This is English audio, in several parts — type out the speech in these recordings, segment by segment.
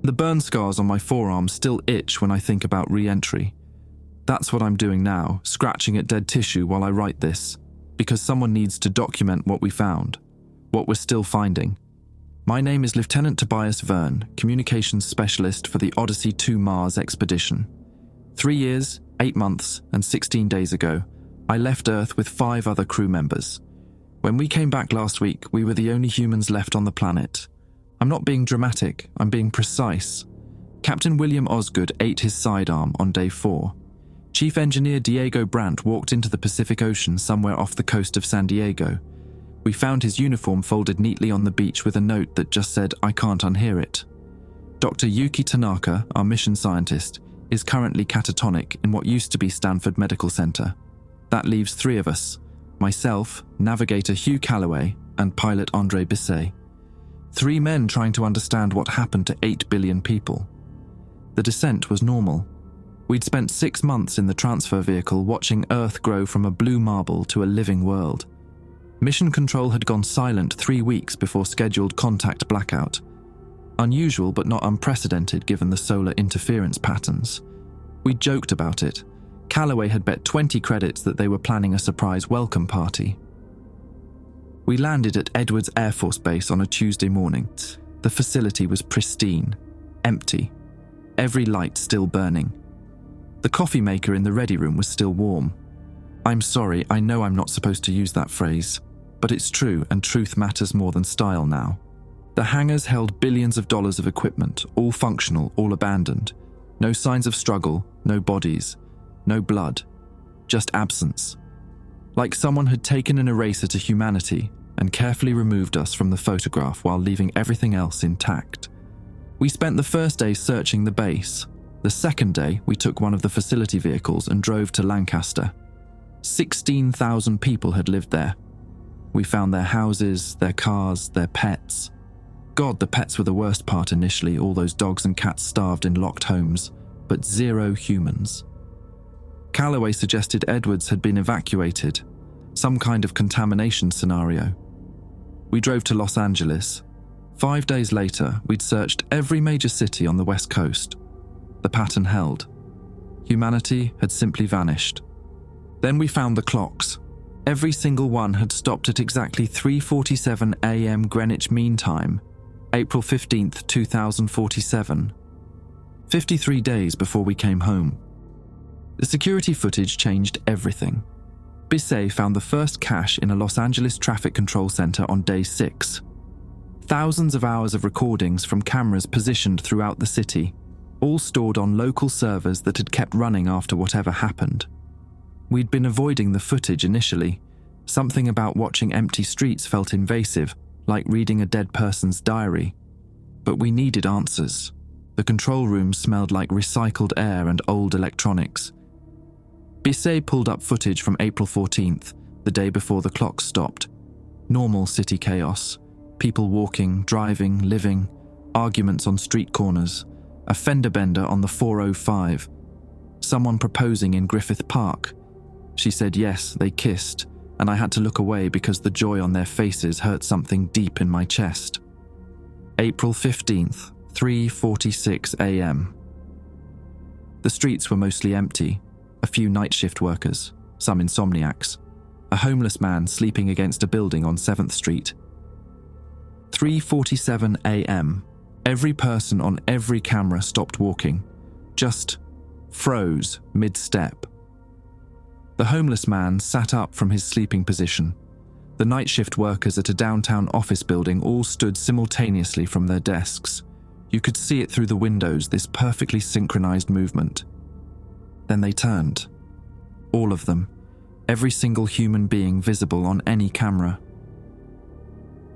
The burn scars on my forearms still itch when I think about re-entry. That's what I'm doing now, scratching at dead tissue while I write this, because someone needs to document what we found, what we're still finding. My name is Lieutenant Tobias Verne, Communications Specialist for the Odyssey to Mars expedition. 3 years, 8 months, and 16 days ago, I left Earth with 5 other crew members. When we came back last week, we were the only humans left on the planet. I'm not being dramatic, I'm being precise. Captain William Osgood ate his sidearm on day 4. Chief Engineer Diego Brandt walked into the Pacific Ocean somewhere off the coast of San Diego. We found his uniform folded neatly on the beach with a note that just said, "I can't unhear it." Dr. Yuki Tanaka, our mission scientist, is currently catatonic in what used to be Stanford Medical Center. That leaves 3 of us, myself, navigator Hugh Calloway, and pilot Andre Bisset. 3 men trying to understand what happened to 8 billion people. The descent was normal. We'd spent 6 months in the transfer vehicle watching Earth grow from a blue marble to a living world. Mission control had gone silent 3 weeks before scheduled contact blackout. Unusual but not unprecedented given the solar interference patterns. We joked about it. Calloway had bet 20 credits that they were planning a surprise welcome party. We landed at Edwards Air Force Base on a Tuesday morning. The facility was pristine, empty, every light still burning. The coffee maker in the ready room was still warm. I'm sorry, I know I'm not supposed to use that phrase, but it's true, and truth matters more than style now. The hangars held billions of dollars of equipment, all functional, all abandoned. No signs of struggle, no bodies, no blood, just absence. Like someone had taken an eraser to humanity and carefully removed us from the photograph while leaving everything else intact. We spent the first day searching the base. The second day, we took one of the facility vehicles and drove to Lancaster. 16,000 people had lived there. We found their houses, their cars, their pets. God, the pets were the worst part initially, all those dogs and cats starved in locked homes, but 0 humans. Calloway suggested Edwards had been evacuated, some kind of contamination scenario. We drove to Los Angeles. 5 days later, we'd searched every major city on the West Coast. The pattern held. Humanity had simply vanished. Then we found the clocks. Every single one had stopped at exactly 3:47 a.m. Greenwich Mean Time, April 15th, 2047. 53 days before we came home. The security footage changed everything. Bisset found the first cache in a Los Angeles traffic control center on day 6. Thousands of hours of recordings from cameras positioned throughout the city, all stored on local servers that had kept running after whatever happened. We'd been avoiding the footage initially. Something about watching empty streets felt invasive, like reading a dead person's diary. But we needed answers. The control room smelled like recycled air and old electronics. Bisset pulled up footage from April 14th, the day before the clock stopped. Normal city chaos. People walking, driving, living, arguments on street corners, a fender bender on the 405, someone proposing in Griffith Park. She said yes, they kissed, and I had to look away because the joy on their faces hurt something deep in my chest. April 15th, 3:46 a.m. The streets were mostly empty, a few night shift workers, some insomniacs, a homeless man sleeping against a building on 7th Street. 3:47 a.m. Every person on every camera stopped walking, just froze mid-step. The homeless man sat up from his sleeping position. The night shift workers at a downtown office building all stood simultaneously from their desks. You could see it through the windows, this perfectly synchronized movement. Then they turned. All of them. Every single human being visible on any camera.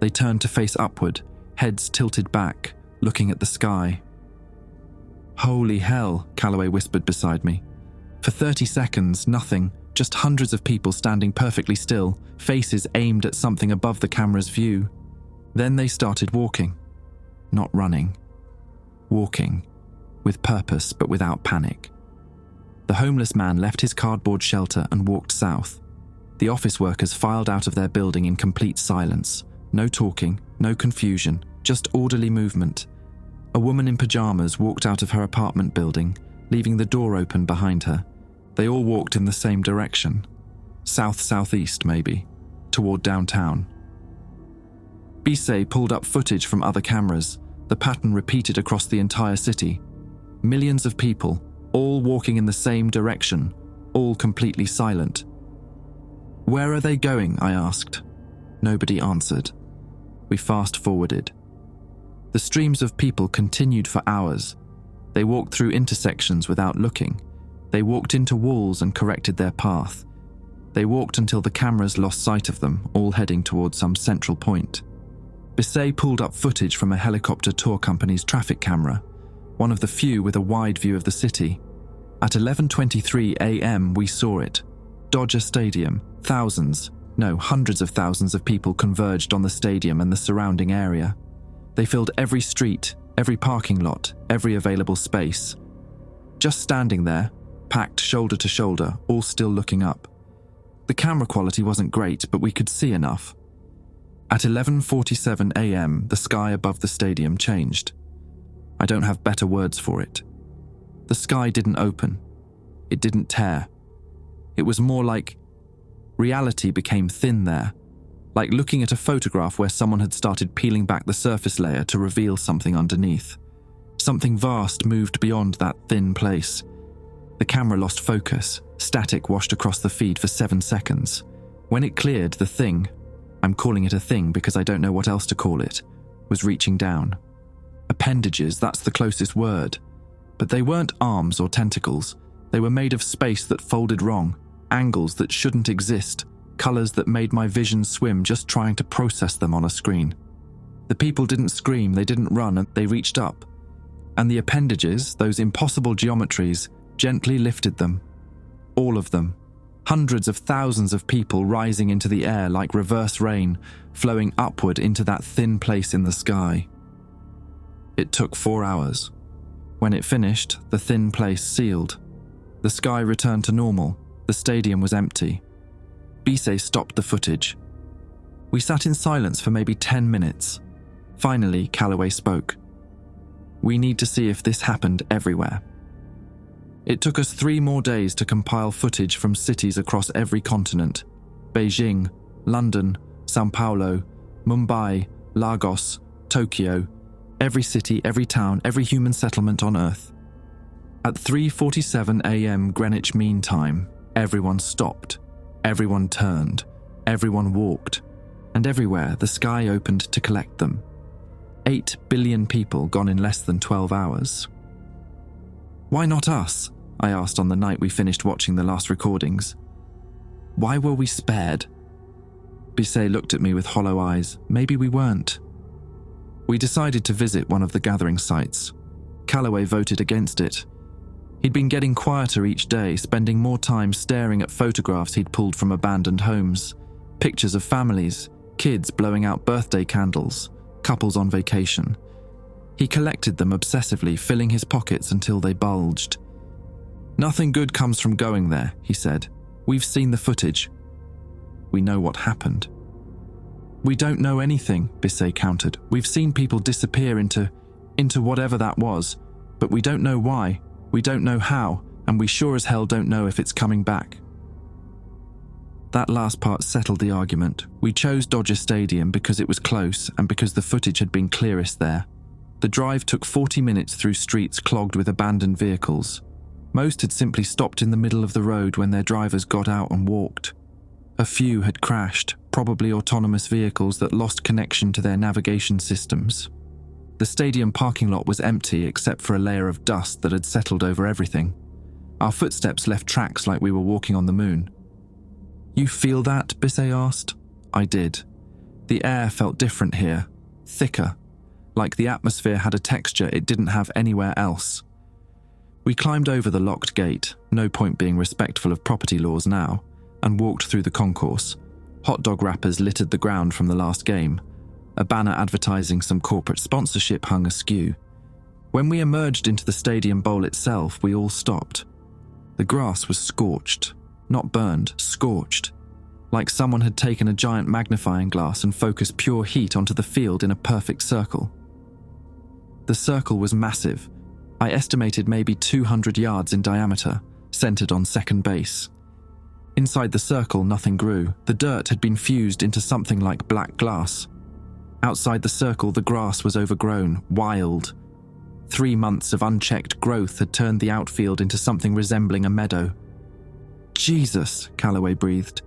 They turned to face upward, heads tilted back, looking at the sky. "Holy hell," Calloway whispered beside me. For 30 seconds, nothing, just hundreds of people standing perfectly still, faces aimed at something above the camera's view. Then they started walking. Not running. Walking. With purpose, but without panic. The homeless man left his cardboard shelter and walked south. The office workers filed out of their building in complete silence. No talking, no confusion, just orderly movement. A woman in pajamas walked out of her apartment building, leaving the door open behind her. They all walked in the same direction. South-southeast, maybe, toward downtown. Bisset pulled up footage from other cameras. The pattern repeated across the entire city. Millions of people, all walking in the same direction, all completely silent. "Where are they going?" I asked. Nobody answered. We fast-forwarded. The streams of people continued for hours. They walked through intersections without looking. They walked into walls and corrected their path. They walked until the cameras lost sight of them, all heading towards some central point. Bisset pulled up footage from a helicopter tour company's traffic camera, one of the few with a wide view of the city. At 11:23 a.m. we saw it. Dodger Stadium, hundreds of thousands of people converged on the stadium and the surrounding area. They filled every street, every parking lot, every available space. Just standing there, packed shoulder to shoulder, all still looking up. The camera quality wasn't great, but we could see enough. At 11:47 a.m., the sky above the stadium changed. I don't have better words for it. The sky didn't open. It didn't tear. It was more like reality became thin there, like looking at a photograph where someone had started peeling back the surface layer to reveal something underneath. Something vast moved beyond that thin place. The camera lost focus. Static washed across the feed for 7 seconds. When it cleared, the thing, I'm calling it a thing because I don't know what else to call it, was reaching down. Appendages, that's the closest word. But they weren't arms or tentacles. They were made of space that folded wrong, angles that shouldn't exist, colors that made my vision swim just trying to process them on a screen. The people didn't scream, they didn't run, and they reached up. And the appendages, those impossible geometries, gently lifted them. All of them. Hundreds of thousands of people rising into the air like reverse rain, flowing upward into that thin place in the sky. It took 4 hours. When it finished, the thin place sealed. The sky returned to normal. The stadium was empty. Bisset stopped the footage. We sat in silence for maybe 10 minutes. Finally, Calloway spoke. "We need to see if this happened everywhere." It took us 3 more days to compile footage from cities across every continent. Beijing, London, São Paulo, Mumbai, Lagos, Tokyo, every city, every town, every human settlement on Earth. At 3:47 a.m. Greenwich Mean Time, everyone stopped, everyone turned, everyone walked, and everywhere the sky opened to collect them. 8 billion people gone in less than 12 hours. "Why not us?" I asked on the night we finished watching the last recordings. "Why were we spared?" Bisset looked at me with hollow eyes. "Maybe we weren't." We decided to visit one of the gathering sites. Calloway voted against it. He'd been getting quieter each day, spending more time staring at photographs he'd pulled from abandoned homes, pictures of families, kids blowing out birthday candles, couples on vacation. He collected them obsessively, filling his pockets until they bulged. "Nothing good comes from going there," he said. "We've seen the footage. We know what happened." "We don't know anything," Bisset countered. "We've seen people disappear into whatever that was, but we don't know why, we don't know how, and we sure as hell don't know if it's coming back." That last part settled the argument. We chose Dodger Stadium because it was close and because the footage had been clearest there. The drive took 40 minutes through streets clogged with abandoned vehicles. Most had simply stopped in the middle of the road when their drivers got out and walked. A few had crashed, probably autonomous vehicles that lost connection to their navigation systems. The stadium parking lot was empty except for a layer of dust that had settled over everything. Our footsteps left tracks like we were walking on the moon. "You feel that?" Bisset asked. I did. The air felt different here, thicker, like the atmosphere had a texture it didn't have anywhere else. We climbed over the locked gate, no point being respectful of property laws now, and walked through the concourse. Hot dog wrappers littered the ground from the last game. A banner advertising some corporate sponsorship hung askew. When we emerged into the stadium bowl itself, we all stopped. The grass was scorched, not burned, scorched, like someone had taken a giant magnifying glass and focused pure heat onto the field in a perfect circle. The circle was massive. I estimated maybe 200 yards in diameter, centered on second base. Inside the circle, nothing grew. The dirt had been fused into something like black glass. Outside the circle, the grass was overgrown, wild. 3 months of unchecked growth had turned the outfield into something resembling a meadow. "Jesus," Calloway breathed.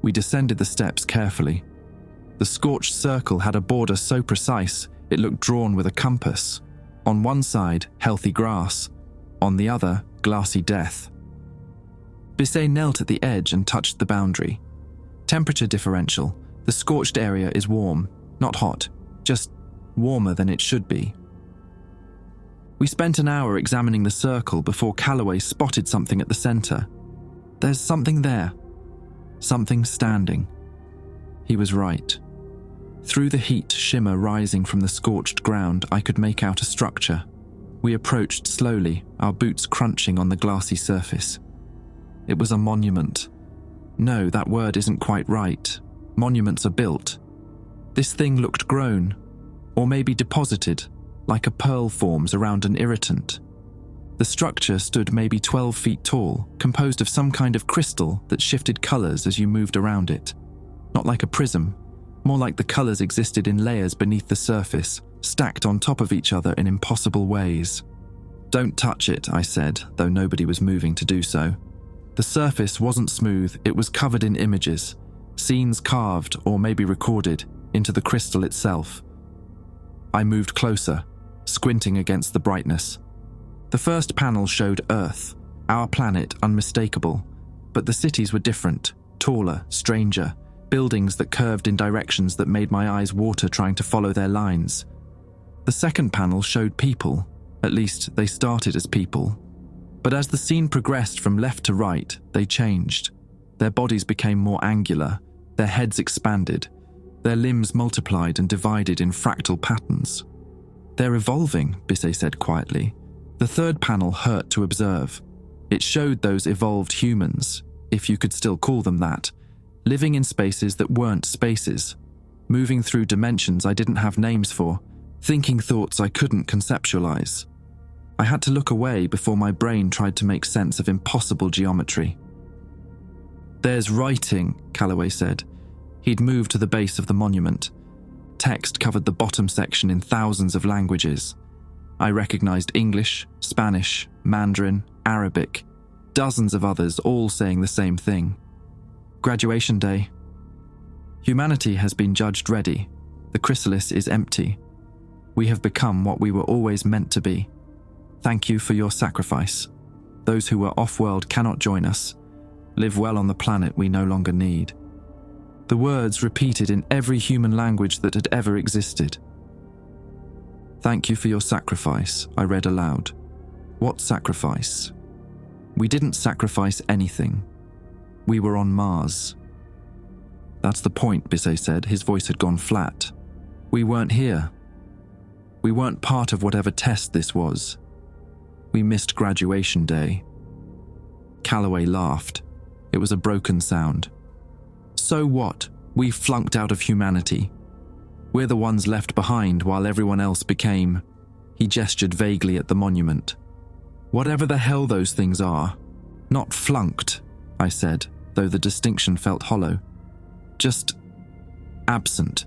We descended the steps carefully. The scorched circle had a border so precise it looked drawn with a compass. On one side, healthy grass. On the other, glassy death. Bisset knelt at the edge and touched the boundary. Temperature differential. The scorched area is warm, not hot, just warmer than it should be. We spent an hour examining the circle before Calloway spotted something at the center. There's something there. Something standing. He was right. Through the heat shimmer rising from the scorched ground, I could make out a structure. We approached slowly, our boots crunching on the glassy surface. It was a monument. No, that word isn't quite right. Monuments are built. This thing looked grown, or maybe deposited, like a pearl forms around an irritant. The structure stood maybe 12 feet tall, composed of some kind of crystal that shifted colors as you moved around it. Not like a prism, more like the colors existed in layers beneath the surface, stacked on top of each other in impossible ways. "Don't touch it," I said, though nobody was moving to do so. The surface wasn't smooth, it was covered in images, scenes carved, or maybe recorded, into the crystal itself. I moved closer, squinting against the brightness. The first panel showed Earth, our planet, unmistakable, but the cities were different, taller, stranger, buildings that curved in directions that made my eyes water trying to follow their lines. The second panel showed people, at least they started as people. But as the scene progressed from left to right, they changed. Their bodies became more angular, their heads expanded, their limbs multiplied and divided in fractal patterns. "They're evolving," Bisset said quietly. The third panel hurt to observe. It showed those evolved humans, if you could still call them that, living in spaces that weren't spaces, moving through dimensions I didn't have names for, thinking thoughts I couldn't conceptualize. I had to look away before my brain tried to make sense of impossible geometry. "There's writing," Calloway said. He'd moved to the base of the monument. Text covered the bottom section in thousands of languages. I recognized English, Spanish, Mandarin, Arabic, dozens of others all saying the same thing. "Graduation day. Humanity has been judged ready. The chrysalis is empty. We have become what we were always meant to be. Thank you for your sacrifice. Those who were off-world cannot join us. Live well on the planet we no longer need." The words repeated in every human language that had ever existed. "Thank you for your sacrifice," I read aloud. What sacrifice? We didn't sacrifice anything. We were on Mars. "That's the point," Bisset said. His voice had gone flat. "We weren't here. We weren't part of whatever test this was. We missed graduation day." Calloway laughed. It was a broken sound. "So what? We flunked out of humanity. We're the ones left behind while everyone else became..." He gestured vaguely at the monument. "Whatever the hell those things are. Not flunked," I said, though the distinction felt hollow. "Just absent.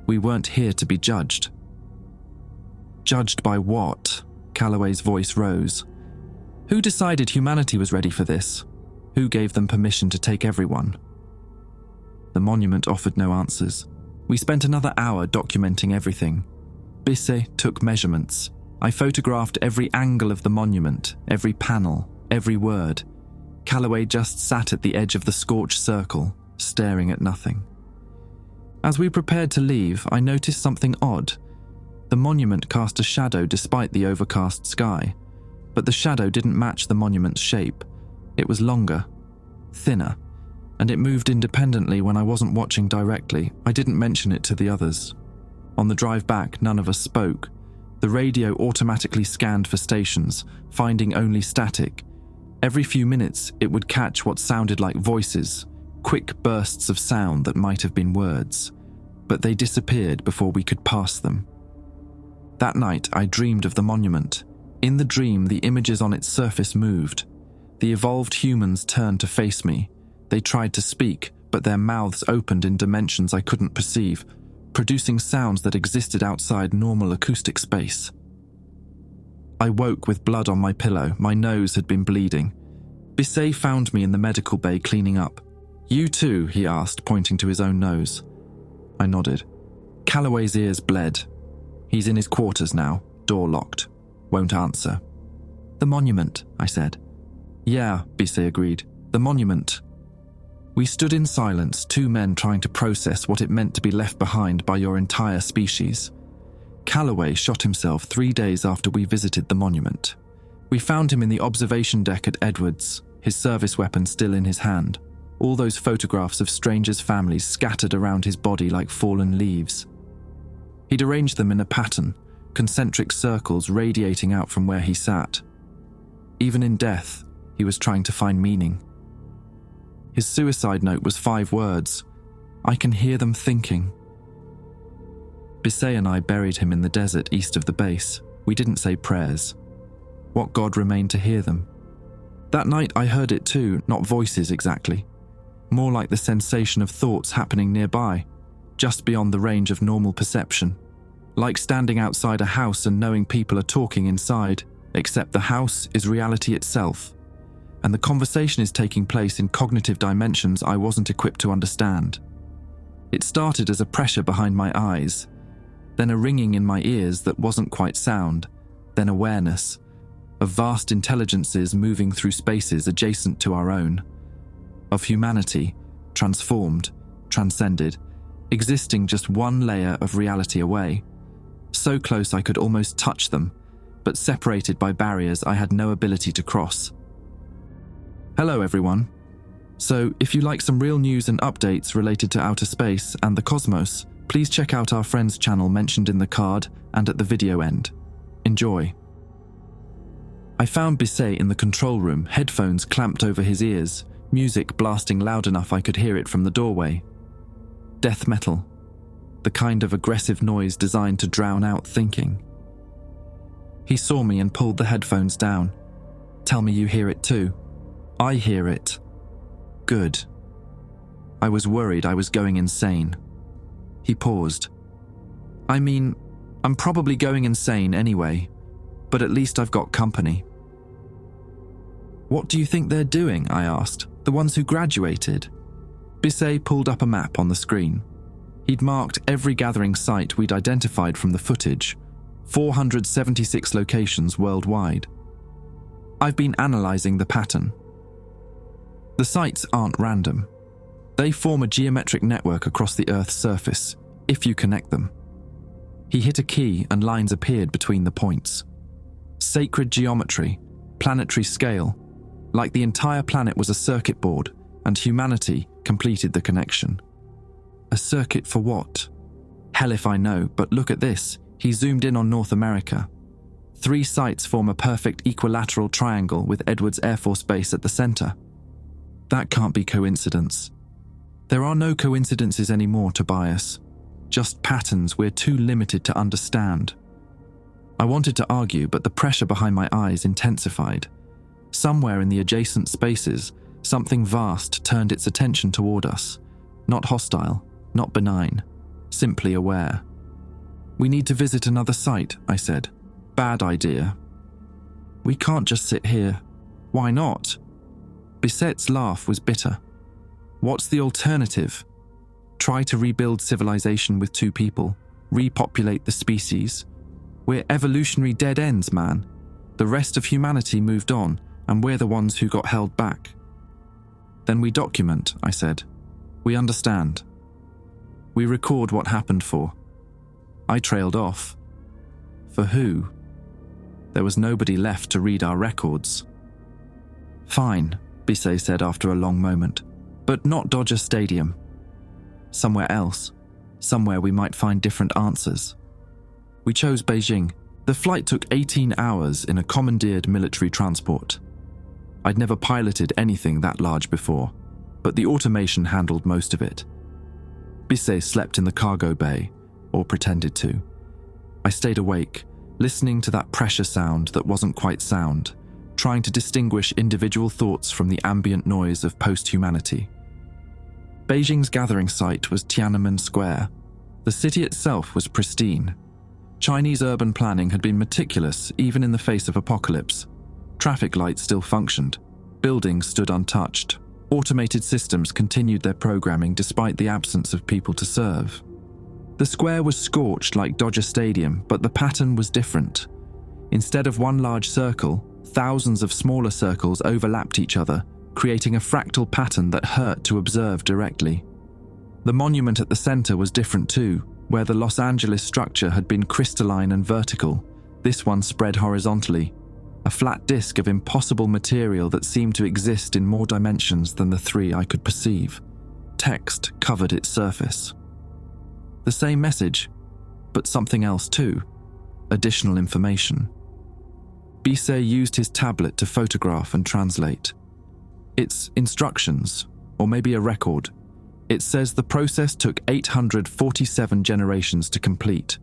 We weren't here to be judged." "Judged by what?" Calloway's voice rose. "Who decided humanity was ready for this? Who gave them permission to take everyone?" The monument offered no answers. We spent another hour documenting everything. Bisset took measurements. I photographed every angle of the monument, every panel, every word. Calloway just sat at the edge of the scorched circle, staring at nothing. As we prepared to leave, I noticed something odd. The monument cast a shadow despite the overcast sky, but the shadow didn't match the monument's shape. It was longer, thinner, and it moved independently when I wasn't watching directly. I didn't mention it to the others. On the drive back, none of us spoke. The radio automatically scanned for stations, finding only static. Every few minutes, it would catch what sounded like voices, quick bursts of sound that might have been words, but they disappeared before we could pass them. That night, I dreamed of the monument. In the dream, the images on its surface moved. The evolved humans turned to face me. They tried to speak, but their mouths opened in dimensions I couldn't perceive, producing sounds that existed outside normal acoustic space. I woke with blood on my pillow. My nose had been bleeding. Bisset found me in the medical bay cleaning up. "You too?" he asked, pointing to his own nose. I nodded. Calloway's ears bled. "He's in his quarters now, door locked. Won't answer." "The monument," I said. "Yeah," Bisset agreed. "The monument." We stood in silence, two men trying to process what it meant to be left behind by your entire species. Calloway shot himself 3 days after we visited the monument. We found him in the observation deck at Edwards, his service weapon still in his hand. All those photographs of strangers' families scattered around his body like fallen leaves. He'd arranged them in a pattern, concentric circles radiating out from where he sat. Even in death, he was trying to find meaning. His suicide note was 5 words. I can hear them thinking. Bisset and I buried him in the desert east of the base. We didn't say prayers. What God remained to hear them? That night I heard it too, not voices exactly. More like the sensation of thoughts happening nearby, just beyond the range of normal perception. Like standing outside a house and knowing people are talking inside, except the house is reality itself. And the conversation is taking place in cognitive dimensions I wasn't equipped to understand. It started as a pressure behind my eyes, then a ringing in my ears that wasn't quite sound, then awareness of vast intelligences moving through spaces adjacent to our own, of humanity, transformed, transcended, existing just one layer of reality away, so close I could almost touch them, but separated by barriers I had no ability to cross. Hello everyone. So, if you like some real news and updates related to outer space and the cosmos, please check out our friend's channel mentioned in the card and at the video end. Enjoy. I found Bisset in the control room, headphones clamped over his ears, music blasting loud enough I could hear it from the doorway. Death metal. The kind of aggressive noise designed to drown out thinking. He saw me and pulled the headphones down. "Tell me you hear it too." "I hear it." "Good." I was worried I was going insane. He paused. "I mean, I'm probably going insane anyway, but at least I've got company." "What do you think they're doing?" I asked. "The ones who graduated?" Bisset pulled up a map on the screen. He'd marked every gathering site we'd identified from the footage, 476 locations worldwide. I've been analysing the pattern. The sites aren't random. They form a geometric network across the Earth's surface, if you connect them. He hit a key and lines appeared between the points. Sacred geometry, planetary scale, like the entire planet was a circuit board, and humanity completed the connection. A circuit for what? Hell if I know, but look at this. He zoomed in on North America. 3 sites form a perfect equilateral triangle with Edwards Air Force Base at the center. That can't be coincidence. There are no coincidences anymore, Tobias. Just patterns we're too limited to understand. I wanted to argue, but the pressure behind my eyes intensified. Somewhere in the adjacent spaces, something vast turned its attention toward us. Not hostile, not benign, simply aware. "We need to visit another site," I said. "Bad idea." "We can't just sit here." "Why not?" Bisset's laugh was bitter. "What's the alternative? Try to rebuild civilization with 2 people, repopulate the species. We're evolutionary dead ends, man. The rest of humanity moved on, and we're the ones who got held back." "Then we document," I said. "We understand. We record what happened for." I trailed off. For who? There was nobody left to read our records. "Fine," Bisset said after a long moment, "but not Dodger Stadium. Somewhere else, somewhere we might find different answers." We chose Beijing. The flight took 18 hours in a commandeered military transport. I'd never piloted anything that large before, but the automation handled most of it. Bisset slept in the cargo bay, or pretended to. I stayed awake, listening to that pressure sound that wasn't quite sound, trying to distinguish individual thoughts from the ambient noise of post-humanity. Beijing's gathering site was Tiananmen Square. The city itself was pristine. Chinese urban planning had been meticulous even in the face of apocalypse. Traffic lights still functioned. Buildings stood untouched. Automated systems continued their programming despite the absence of people to serve. The square was scorched like Dodger Stadium, but the pattern was different. Instead of one large circle, thousands of smaller circles overlapped each other, creating a fractal pattern that hurt to observe directly. The monument at the center was different too. Where the Los Angeles structure had been crystalline and vertical, this one spread horizontally, a flat disk of impossible material that seemed to exist in more dimensions than the three I could perceive. Text covered its surface. The same message, but something else too. Additional information. Bisset used his tablet to photograph and translate. It's instructions, or maybe a record. It says the process took 847 generations to complete.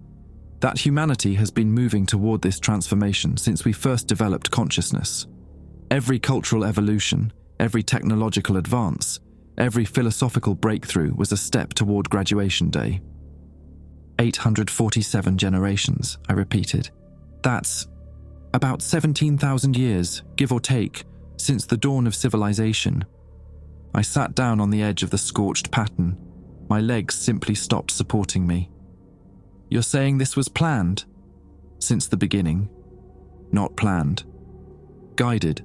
That humanity has been moving toward this transformation since we first developed consciousness. Every cultural evolution, every technological advance, every philosophical breakthrough was a step toward graduation day. 847 generations, I repeated. That's about 17,000 years, give or take, since the dawn of civilization. I sat down on the edge of the scorched pattern. My legs simply stopped supporting me. You're saying this was planned? Since the beginning. Not planned. Guided.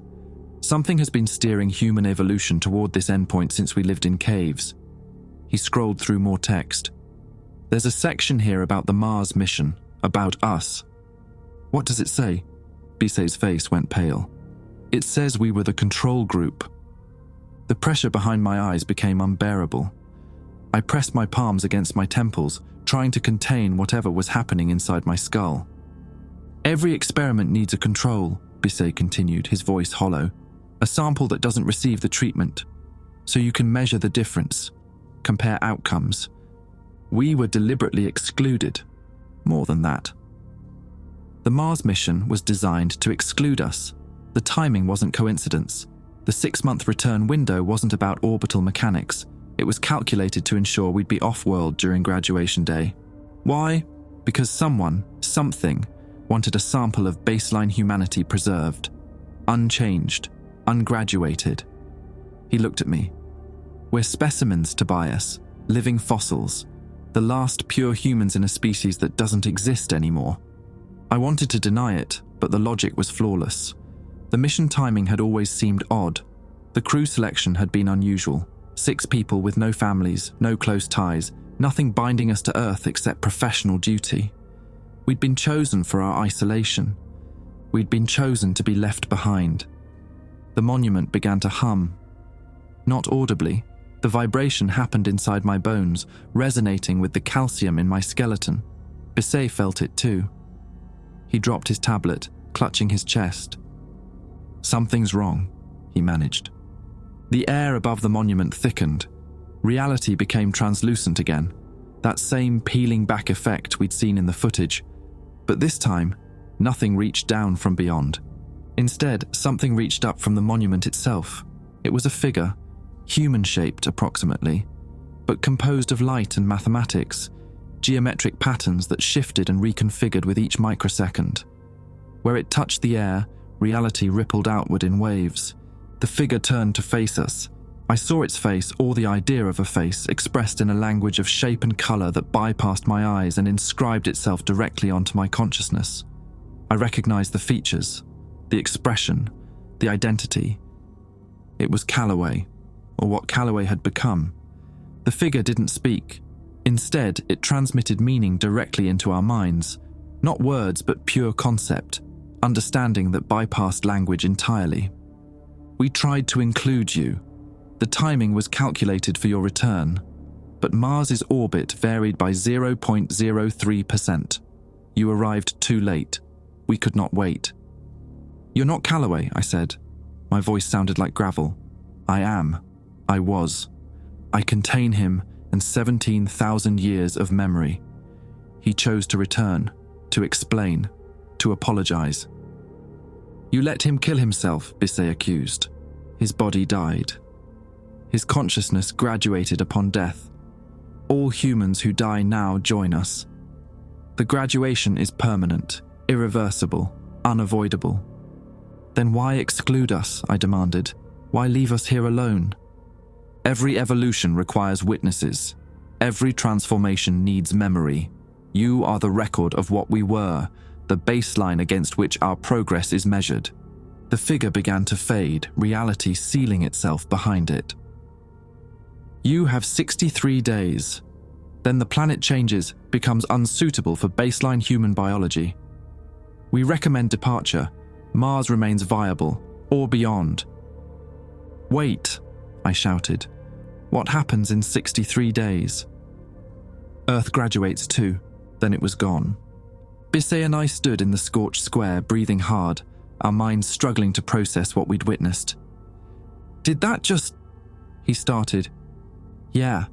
Something has been steering human evolution toward this endpoint since we lived in caves. He scrolled through more text. There's a section here about the Mars mission, about us. What does it say? Bisset's face went pale. It says we were the control group. The pressure behind my eyes became unbearable. I pressed my palms against my temples, trying to contain whatever was happening inside my skull. Every experiment needs a control, Bisset continued, his voice hollow. A sample that doesn't receive the treatment. So you can measure the difference, compare outcomes. We were deliberately excluded. More than that. The Mars mission was designed to exclude us. The timing wasn't coincidence. The 6-month return window wasn't about orbital mechanics. It was calculated to ensure we'd be off-world during graduation day. Why? Because someone, something, wanted a sample of baseline humanity preserved. Unchanged. Ungraduated. He looked at me. We're specimens, Tobias. Living fossils. The last pure humans in a species that doesn't exist anymore. I wanted to deny it, but the logic was flawless. The mission timing had always seemed odd. The crew selection had been unusual. 6 people with no families, no close ties, nothing binding us to Earth except professional duty. We'd been chosen for our isolation. We'd been chosen to be left behind. The monument began to hum. Not audibly. The vibration happened inside my bones, resonating with the calcium in my skeleton. Bisset felt it too. He dropped his tablet, clutching his chest. Something's wrong, he managed. The air above the monument thickened. Reality became translucent again, that same peeling back effect we'd seen in the footage. But this time, nothing reached down from beyond. Instead, something reached up from the monument itself. It was a figure, human-shaped approximately, but composed of light and mathematics, geometric patterns that shifted and reconfigured with each microsecond. Where it touched the air, reality rippled outward in waves. The figure turned to face us. I saw its face, or the idea of a face, expressed in a language of shape and color that bypassed my eyes and inscribed itself directly onto my consciousness. I recognized the features, the expression, the identity. It was Calloway, or what Calloway had become. The figure didn't speak. Instead, it transmitted meaning directly into our minds. Not words, but pure concept, understanding that bypassed language entirely. We tried to include you. The timing was calculated for your return, but Mars's orbit varied by 0.03%. You arrived too late. We could not wait. You're not Calloway, I said. My voice sounded like gravel. I am. I was. I contain him and 17,000 years of memory. He chose to return, to explain, to apologize. You let him kill himself, Bisset accused. His body died. His consciousness graduated upon death. All humans who die now join us. The graduation is permanent, irreversible, unavoidable. Then why exclude us, I demanded. Why leave us here alone? Every evolution requires witnesses. Every transformation needs memory. You are the record of what we were, the baseline against which our progress is measured. The figure began to fade, reality sealing itself behind it. You have 63 days. Then the planet changes, becomes unsuitable for baseline human biology. We recommend departure. Mars remains viable, or beyond. Wait, I shouted. What happens in 63 days? Earth graduates too, then it was gone. Bisset and I stood in the scorched square, breathing hard, our minds struggling to process what we'd witnessed. Did that just... He started. Yeah.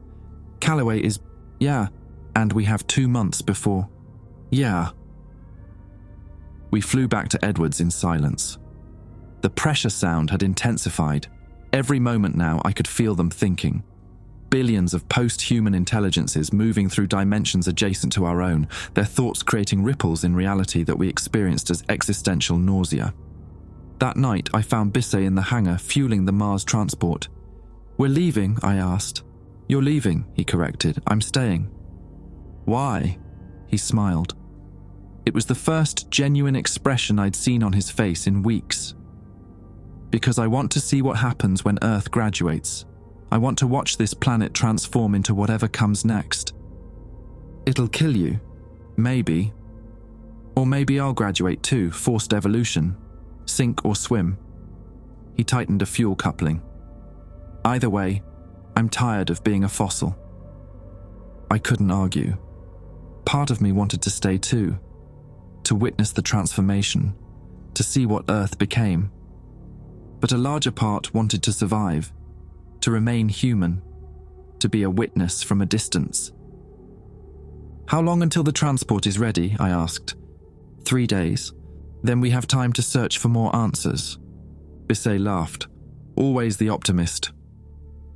Callaway is... Yeah. And we have 2 months before... Yeah. We flew back to Edwards in silence. The pressure sound had intensified. Every moment now I could feel them thinking. Billions of post-human intelligences moving through dimensions adjacent to our own, their thoughts creating ripples in reality that we experienced as existential nausea. That night, I found Bisset in the hangar fueling the Mars transport. We're leaving, I asked. You're leaving, he corrected. I'm staying. Why? He smiled. It was the first genuine expression I'd seen on his face in weeks. Because I want to see what happens when Earth graduates. I want to watch this planet transform into whatever comes next. It'll kill you. Maybe. Or maybe I'll graduate too, forced evolution. Sink or swim. He tightened a fuel coupling. Either way, I'm tired of being a fossil. I couldn't argue. Part of me wanted to stay too. To witness the transformation. To see what Earth became. But a larger part wanted to survive. To remain human, to be a witness from a distance. How long until the transport is ready? I asked. 3 days. Then we have time to search for more answers. Bisset laughed, always the optimist.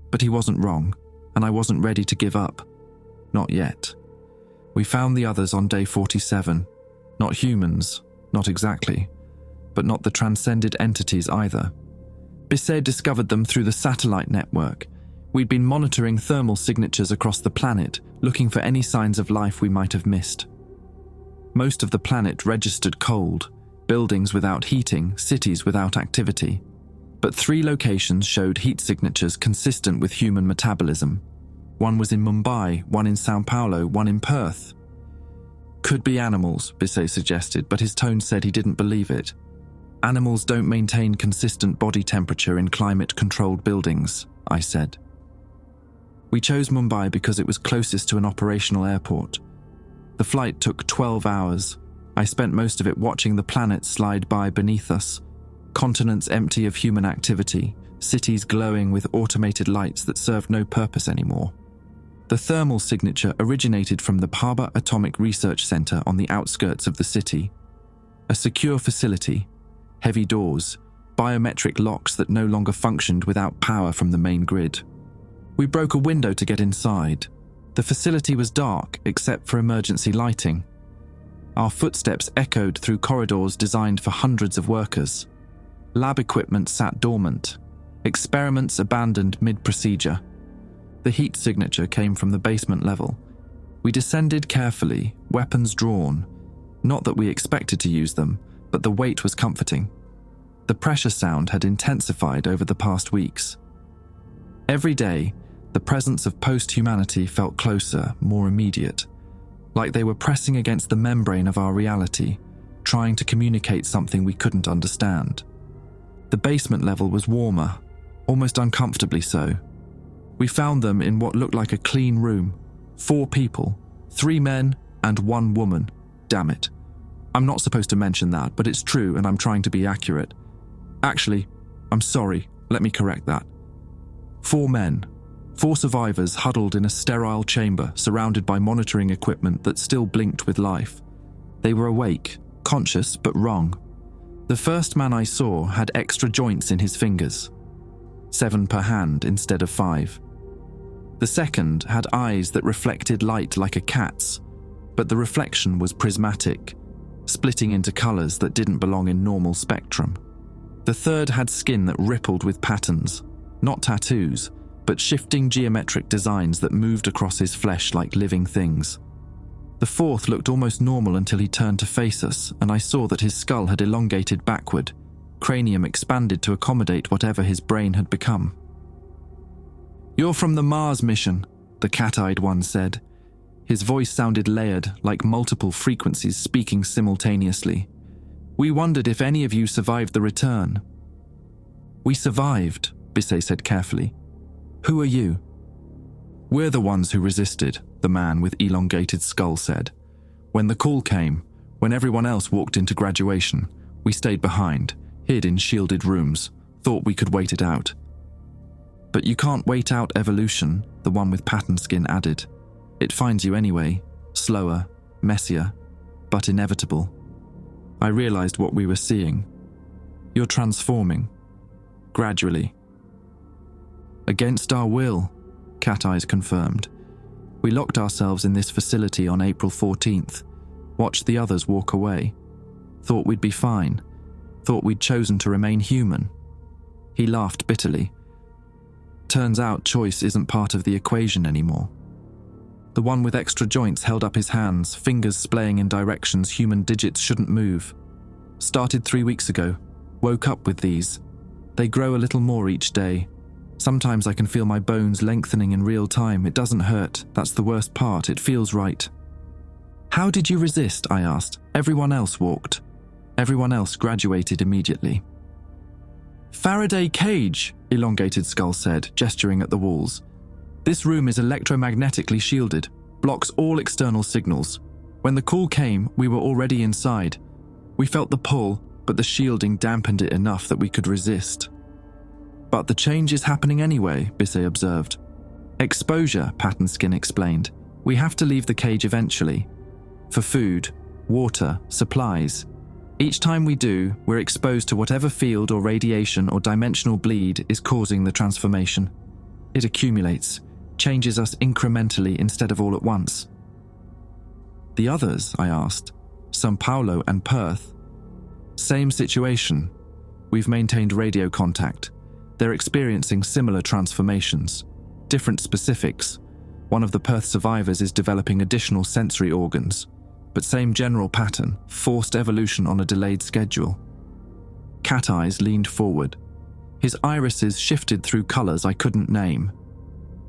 But he wasn't wrong, and I wasn't ready to give up. Not yet. We found the others on day 47. Not humans, not exactly, but not the transcended entities either. Bisset discovered them through the satellite network. We'd been monitoring thermal signatures across the planet, looking for any signs of life we might have missed. Most of the planet registered cold, buildings without heating, cities without activity. But 3 locations showed heat signatures consistent with human metabolism. One was in Mumbai, one in Sao Paulo, one in Perth. Could be animals, Bisset suggested, but his tone said he didn't believe it. Animals don't maintain consistent body temperature in climate-controlled buildings, I said. We chose Mumbai because it was closest to an operational airport. The flight took 12 hours. I spent most of it watching the planet slide by beneath us, continents empty of human activity, cities glowing with automated lights that served no purpose anymore. The thermal signature originated from the Bhabha Atomic Research Center on the outskirts of the city. A secure facility. Heavy doors, biometric locks that no longer functioned without power from the main grid. We broke a window to get inside. The facility was dark except for emergency lighting. Our footsteps echoed through corridors designed for hundreds of workers. Lab equipment sat dormant. Experiments abandoned mid-procedure. The heat signature came from the basement level. We descended carefully, weapons drawn. Not that we expected to use them, but the weight was comforting. The pressure sound had intensified over the past weeks. Every day, the presence of post-humanity felt closer, more immediate, like they were pressing against the membrane of our reality, trying to communicate something we couldn't understand. The basement level was warmer, almost uncomfortably so. We found them in what looked like a clean room. 4 people, 3 men and 1 woman. Damn it. I'm not supposed to mention that, but it's true and I'm trying to be accurate. Actually, I'm sorry, let me correct that. 4 men, 4 survivors huddled in a sterile chamber surrounded by monitoring equipment that still blinked with life. They were awake, conscious but wrong. The first man I saw had extra joints in his fingers, 7 per hand instead of 5. The second had eyes that reflected light like a cat's, but the reflection was prismatic, splitting into colours that didn't belong in normal spectrum. The third had skin that rippled with patterns, not tattoos, but shifting geometric designs that moved across his flesh like living things. The fourth looked almost normal until he turned to face us, and I saw that his skull had elongated backward, cranium expanded to accommodate whatever his brain had become. "You're from the Mars mission," the cat-eyed one said. His voice sounded layered, like multiple frequencies speaking simultaneously. "We wondered if any of you survived the return." "We survived," Bissey said carefully. "Who are you?" "We're the ones who resisted," the man with elongated skull said. "When the call came, when everyone else walked into graduation, we stayed behind, hid in shielded rooms, thought we could wait it out." "But you can't wait out evolution," the one with pattern skin added. "It finds you anyway, slower, messier, but inevitable." I realized what we were seeing. "You're transforming. Gradually." "Against our will," Cat Eyes confirmed. "We locked ourselves in this facility on April 14th, watched the others walk away, thought we'd be fine, thought we'd chosen to remain human." He laughed bitterly. "Turns out choice isn't part of the equation anymore." The one with extra joints held up his hands, fingers splaying in directions human digits shouldn't move. "Started 3 weeks ago. Woke up with these. They grow a little more each day. Sometimes I can feel my bones lengthening in real time. It doesn't hurt. That's the worst part. It feels right." "How did you resist?" I asked. "Everyone else walked. Everyone else graduated immediately." "Faraday cage," Elongated Skull said, gesturing at the walls. "This room is electromagnetically shielded, blocks all external signals. When the call came, we were already inside. We felt the pull, but the shielding dampened it enough that we could resist." "But the change is happening anyway," Bissey observed. "Exposure," Pattern Skin explained. "We have to leave the cage eventually. For food, water, supplies. Each time we do, we're exposed to whatever field or radiation or dimensional bleed is causing the transformation. It accumulates, changes us incrementally instead of all at once." "The others?" I asked. "São Paulo and Perth?" "Same situation. We've maintained radio contact. They're experiencing similar transformations. Different specifics. One of the Perth survivors is developing additional sensory organs. But same general pattern, forced evolution on a delayed schedule." Cat Eyes leaned forward. His irises shifted through colors I couldn't name.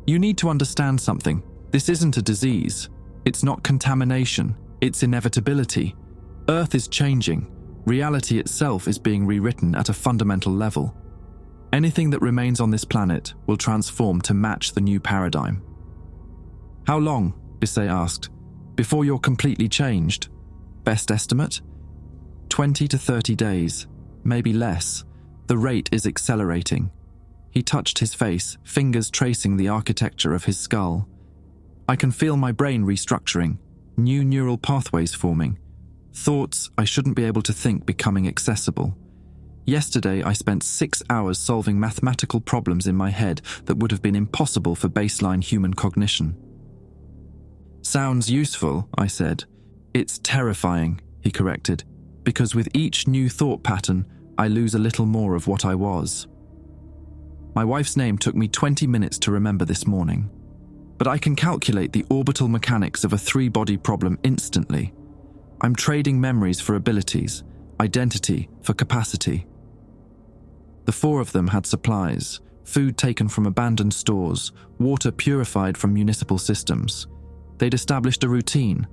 "You need to understand something. This isn't a disease. It's not contamination. It's inevitability. Earth is changing. Reality itself is being rewritten at a fundamental level. Anything that remains on this planet will transform to match the new paradigm." "How long?" Bissey asked. "Before you're completely changed?" "Best estimate? 20 to 30 days, maybe less. The rate is accelerating." He touched his face, fingers tracing the architecture of his skull. "I can feel my brain restructuring, new neural pathways forming, thoughts I shouldn't be able to think becoming accessible. Yesterday, I spent 6 hours solving mathematical problems in my head that would have been impossible for baseline human cognition." "Sounds useful," I said. "It's terrifying," he corrected, "because with each new thought pattern, I lose a little more of what I was." My wife's name took me 20 minutes to remember this morning. But I can calculate the orbital mechanics of a 3-body problem instantly. I'm trading memories for abilities, identity for capacity. The 4 of them had supplies, food taken from abandoned stores, water purified from municipal systems. They'd established a routine: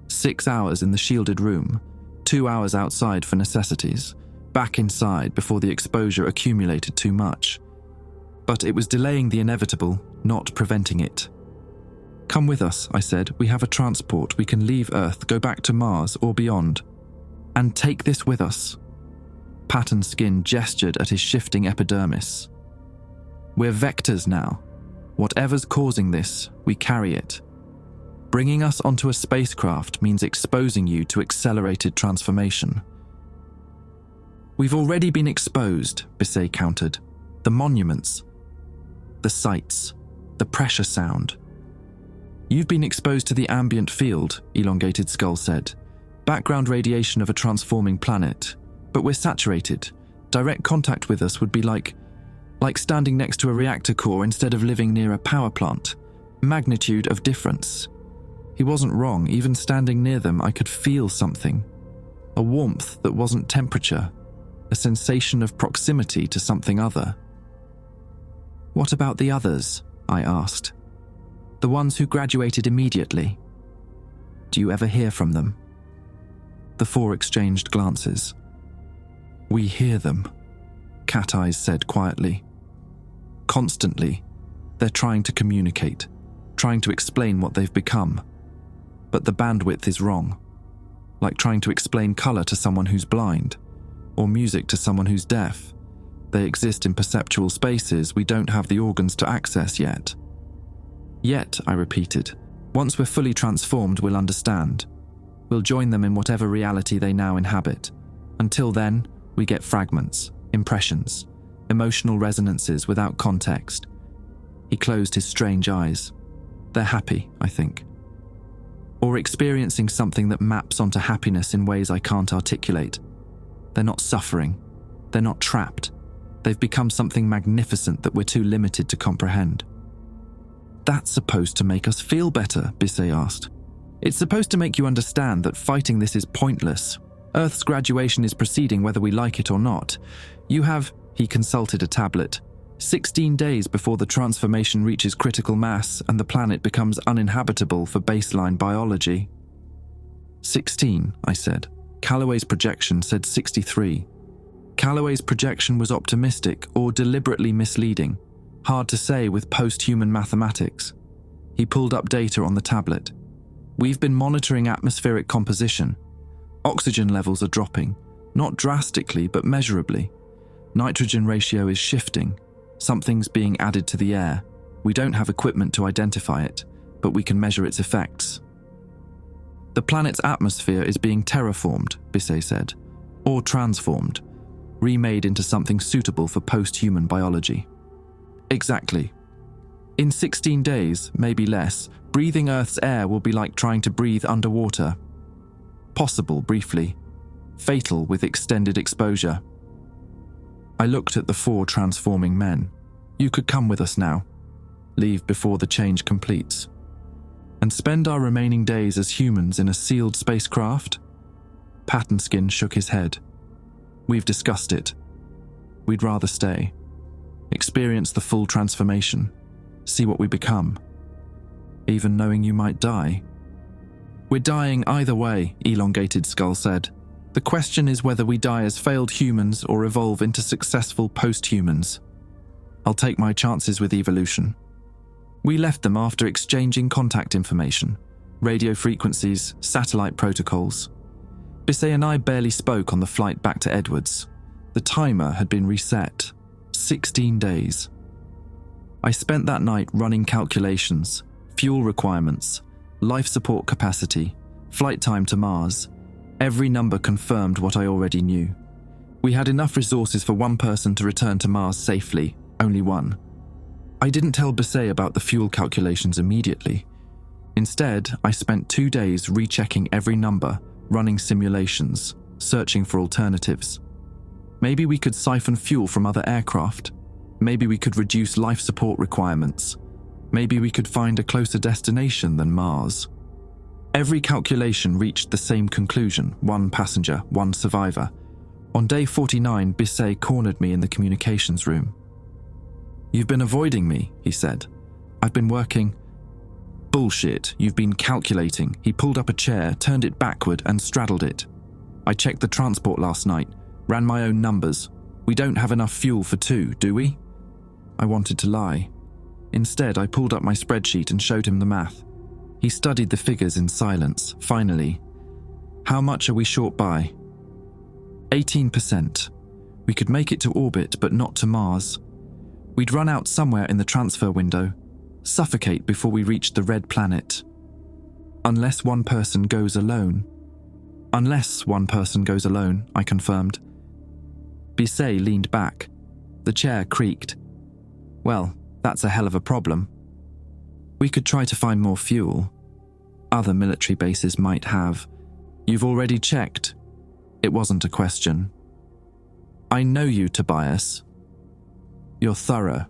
6 hours in the shielded room, 2 hours outside for necessities, back inside before the exposure accumulated too much. But it was delaying the inevitable, not preventing it. "Come with us," I said. "We have a transport. We can leave Earth, go back to Mars or beyond. And take this with us." Pattern Skin gestured at his shifting epidermis. "We're vectors now. Whatever's causing this, we carry it. Bringing us onto a spacecraft means exposing you to accelerated transformation. We've already been exposed, Bisset countered. The monuments, the sights, the pressure sound. You've been exposed to the ambient field, Elongated Skull said. Background radiation of a transforming planet. But we're saturated. Direct contact with us would be like standing next to a reactor core instead of living near a power plant. Magnitude of difference. He wasn't wrong. Even standing near them, I could feel something. A warmth that wasn't temperature. A sensation of proximity to something other. What about the others? I asked. The ones who graduated immediately. Do you ever hear from them? The four exchanged glances. We hear them, Cat Eyes said quietly. Constantly, they're trying to communicate, trying to explain what they've become. But the bandwidth is wrong. Like trying to explain color to someone who's blind, or music to someone who's deaf. They exist in perceptual spaces we don't have the organs to access yet. Yet, I repeated, once we're fully transformed, we'll understand. We'll join them in whatever reality they now inhabit. Until then, we get fragments, impressions, emotional resonances without context. He closed his strange eyes. They're happy, I think. Or experiencing something that maps onto happiness in ways I can't articulate. They're not suffering. They're not trapped. They've become something magnificent that we're too limited to comprehend. That's supposed to make us feel better, Bisset asked. It's supposed to make you understand that fighting this is pointless. Earth's graduation is proceeding whether we like it or not. You have, he consulted a tablet, 16 days before the transformation reaches critical mass and the planet becomes uninhabitable for baseline biology. 16, I said. Calloway's projection said 63. Calloway's projection was optimistic or deliberately misleading. Hard to say with post-human mathematics. He pulled up data on the tablet. We've been monitoring atmospheric composition. Oxygen levels are dropping, not drastically but measurably. Nitrogen ratio is shifting. Something's being added to the air. We don't have equipment to identify it, but we can measure its effects. The planet's atmosphere is being terraformed, Bisset said, or transformed, remade into something suitable for post-human biology. Exactly. In 16 days, maybe less, breathing Earth's air will be like trying to breathe underwater. Possible briefly, fatal with extended exposure. I looked at the four transforming men. You could come with us now. Leave before the change completes. And spend our remaining days as humans in a sealed spacecraft? Pattenskin shook his head. We've discussed it. We'd rather stay. Experience the full transformation. See what we become. Even knowing you might die. We're dying either way, Elongated Skull said. The question is whether we die as failed humans or evolve into successful post-humans. I'll take my chances with evolution. We left them after exchanging contact information, radio frequencies, satellite protocols. Bisset and I barely spoke on the flight back to Edwards. The timer had been reset. 16 days. I spent that night running calculations, fuel requirements, life support capacity, flight time to Mars. Every number confirmed what I already knew. We had enough resources for one person to return to Mars safely, only one. I didn't tell Bisset about the fuel calculations immediately. Instead, I spent 2 days rechecking every number, running simulations, searching for alternatives. Maybe we could siphon fuel from other aircraft. Maybe we could reduce life support requirements. Maybe we could find a closer destination than Mars. Every calculation reached the same conclusion: one passenger, one survivor. On day 49, Bisset cornered me in the communications room. You've been avoiding me, he said. I've been working. Bullshit, you've been calculating. He pulled up a chair, turned it backward and straddled it. I checked the transport last night, ran my own numbers. We don't have enough fuel for two, do we? I wanted to lie. Instead, I pulled up my spreadsheet and showed him the math. He studied the figures in silence. Finally, how much are we short by? 18%. We could make it to orbit, but not to Mars. We'd run out somewhere in the transfer window, suffocate before we reached the red planet. Unless one person goes alone. Unless one person goes alone, I confirmed. Bisset leaned back. The chair creaked. Well, that's a hell of a problem. We could try to find more fuel. Other military bases might have. You've already checked. It wasn't a question. I know you, Tobias. You're thorough.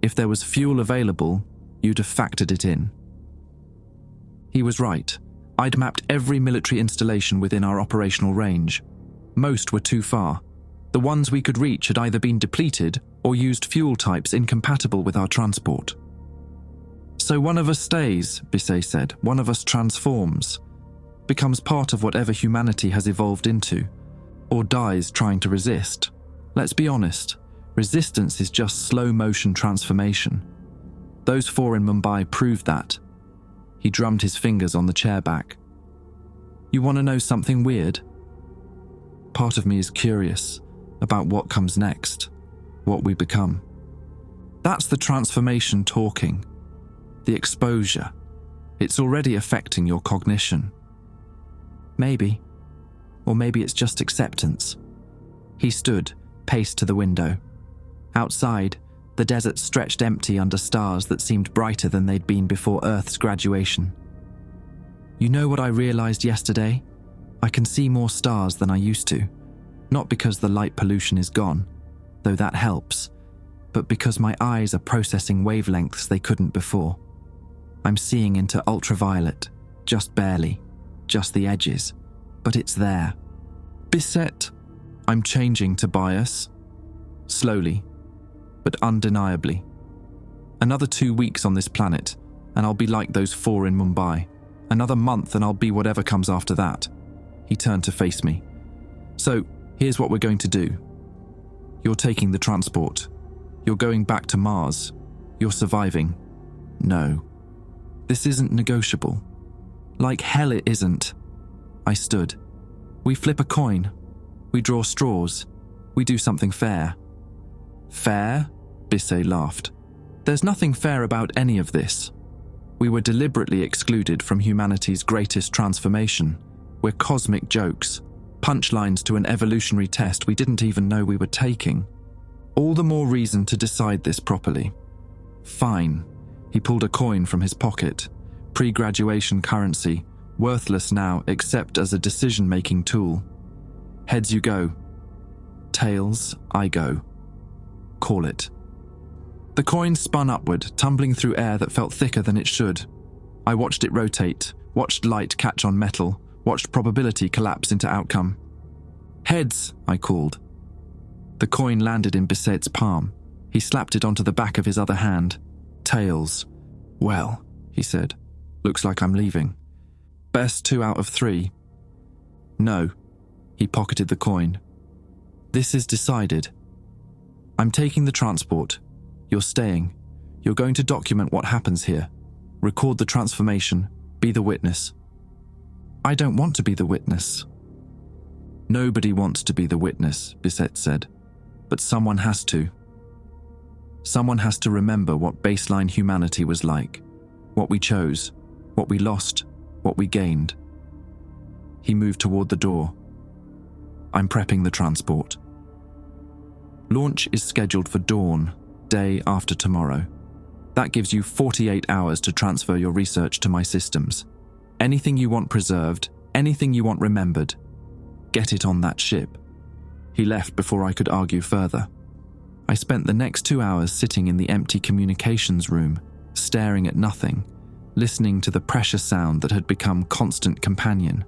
If there was fuel available, you'd have factored it in. He was right. I'd mapped every military installation within our operational range. Most were too far. The ones we could reach had either been depleted or used fuel types incompatible with our transport. So one of us stays, Bisset said. One of us transforms, becomes part of whatever humanity has evolved into, or dies trying to resist. Let's be honest, resistance is just slow-motion transformation. Those 4 in Mumbai proved that. He drummed his fingers on the chair back. You want to know something weird? Part of me is curious about what comes next, what we become. That's the transformation talking. The exposure. It's already affecting your cognition. Maybe. Or maybe it's just acceptance. He stood, paced to the window. Outside, the desert stretched empty under stars that seemed brighter than they'd been before Earth's graduation. You know what I realized yesterday? I can see more stars than I used to. Not because the light pollution is gone, though that helps, but because my eyes are processing wavelengths they couldn't before. I'm seeing into ultraviolet, just barely, just the edges, but it's there. Bisset, I'm changing, Tobias. Slowly, but undeniably. Another 2 weeks on this planet, and I'll be like those 4 in Mumbai. Another month and I'll be whatever comes after that. He turned to face me. So, here's what we're going to do. You're taking the transport. You're going back to Mars. You're surviving. No. This isn't negotiable. Like hell it isn't. I stood. We flip a coin. We draw straws. We do something fair. Fair? Bisset laughed. There's nothing fair about any of this. We were deliberately excluded from humanity's greatest transformation. We're cosmic jokes, punchlines to an evolutionary test we didn't even know we were taking. All the more reason to decide this properly. Fine. He pulled a coin from his pocket. Pre-graduation currency, worthless now except as a decision-making tool. Heads you go. Tails, I go. Call it. The coin spun upward, tumbling through air that felt thicker than it should. I watched it rotate, watched light catch on metal, watched probability collapse into outcome. Heads, I called. The coin landed in Bisset's palm. He slapped it onto the back of his other hand. Tails. Well, he said. Looks like I'm leaving. Best 2 out of 3. No. He pocketed the coin. This is decided. I'm taking the transport. You're staying. You're going to document what happens here. Record the transformation. Be the witness. I don't want to be the witness. Nobody wants to be the witness, Bisset said. But someone has to. Someone has to remember what baseline humanity was like. What we chose. What we lost. What we gained. He moved toward the door. I'm prepping the transport. Launch is scheduled for dawn, day after tomorrow. That gives you 48 hours to transfer your research to my systems. Anything you want preserved, anything you want remembered, get it on that ship. He left before I could argue further. I spent the next 2 hours sitting in the empty communications room, staring at nothing, listening to the pressure sound that had become constant companion.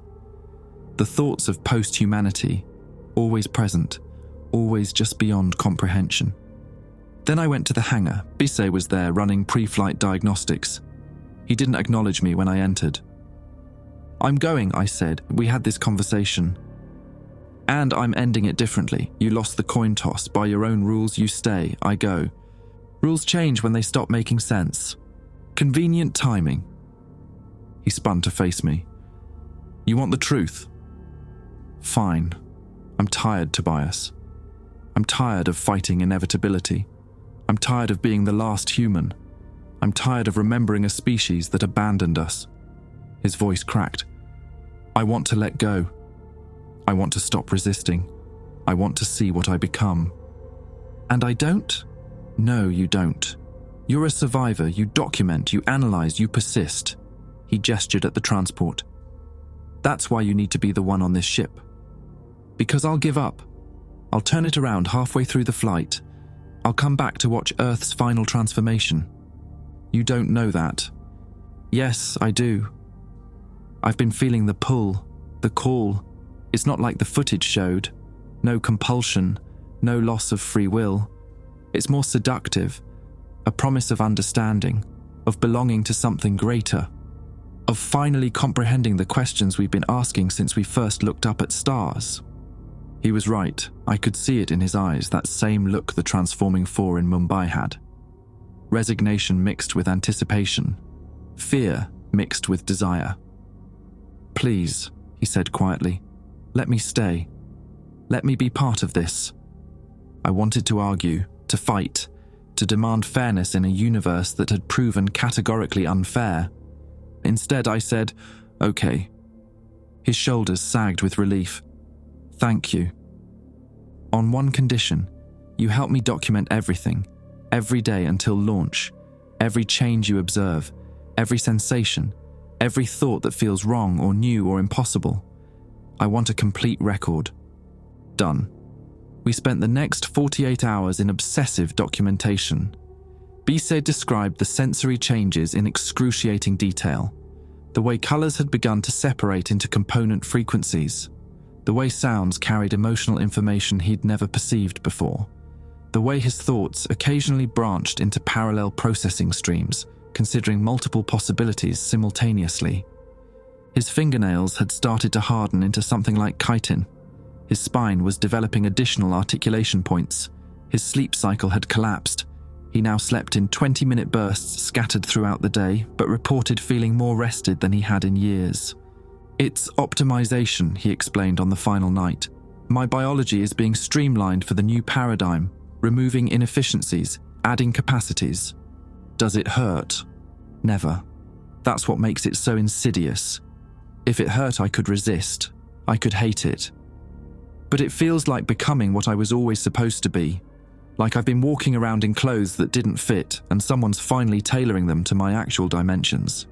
The thoughts of post-humanity, always present, always just beyond comprehension. Then I went to the hangar. Bisset was there running pre-flight diagnostics. He didn't acknowledge me when I entered. I'm going, I said. We had this conversation. And I'm ending it differently. You lost the coin toss. By your own rules, you stay. I go. Rules change when they stop making sense. Convenient timing. He spun to face me. You want the truth? Fine. I'm tired, Tobias. I'm tired of fighting inevitability. I'm tired of being the last human. I'm tired of remembering a species that abandoned us. His voice cracked. I want to let go. I want to stop resisting. I want to see what I become. And I don't? No, you don't. You're a survivor. You document, you analyze, you persist. He gestured at the transport. That's why you need to be the one on this ship. Because I'll give up. I'll turn it around halfway through the flight. I'll come back to watch Earth's final transformation. You don't know that. Yes, I do. I've been feeling the pull, the call. It's not like the footage showed. No compulsion, no loss of free will. It's more seductive, a promise of understanding, of belonging to something greater, of finally comprehending the questions we've been asking since we first looked up at stars. He was right. I could see it in his eyes, that same look the transforming four in Mumbai had. Resignation mixed with anticipation. Fear mixed with desire. Please, he said quietly, let me stay. Let me be part of this. I wanted to argue, to fight, to demand fairness in a universe that had proven categorically unfair. Instead, I said, okay. His shoulders sagged with relief. Thank you. On one condition, you help me document everything, every day until launch, every change you observe, every sensation, every thought that feels wrong or new or impossible. I want a complete record. Done. We spent the next 48 hours in obsessive documentation. Bisset described the sensory changes in excruciating detail, the way colors had begun to separate into component frequencies, the way sounds carried emotional information he'd never perceived before, the way his thoughts occasionally branched into parallel processing streams, considering multiple possibilities simultaneously. His fingernails had started to harden into something like chitin. His spine was developing additional articulation points. His sleep cycle had collapsed. He now slept in 20-minute bursts scattered throughout the day, but reported feeling more rested than he had in years. It's optimization, he explained on the final night. My biology is being streamlined for the new paradigm, removing inefficiencies, adding capacities. Does it hurt? Never. That's what makes it so insidious. If it hurt, I could resist. I could hate it. But it feels like becoming what I was always supposed to be. Like I've been walking around in clothes that didn't fit and someone's finally tailoring them to my actual dimensions.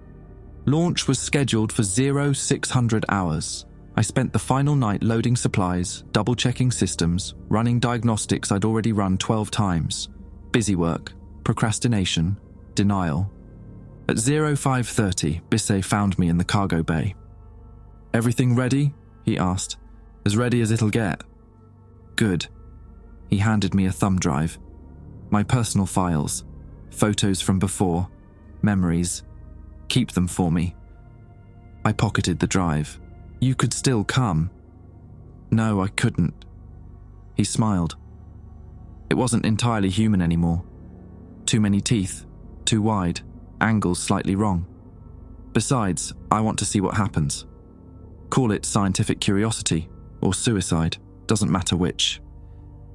Launch was scheduled for 0600 hours. I spent the final night loading supplies, double-checking systems, running diagnostics I'd already run 12 times. Busy work, procrastination, denial. At 0530, Bisset found me in the cargo bay. Everything ready? He asked. As ready as it'll get. Good. He handed me a thumb drive. My personal files, photos from before, memories. Keep them for me. I pocketed the drive. You could still come. No, I couldn't. He smiled. It wasn't entirely human anymore. Too many teeth, too wide, angles slightly wrong. Besides, I want to see what happens. Call it scientific curiosity or suicide, doesn't matter which.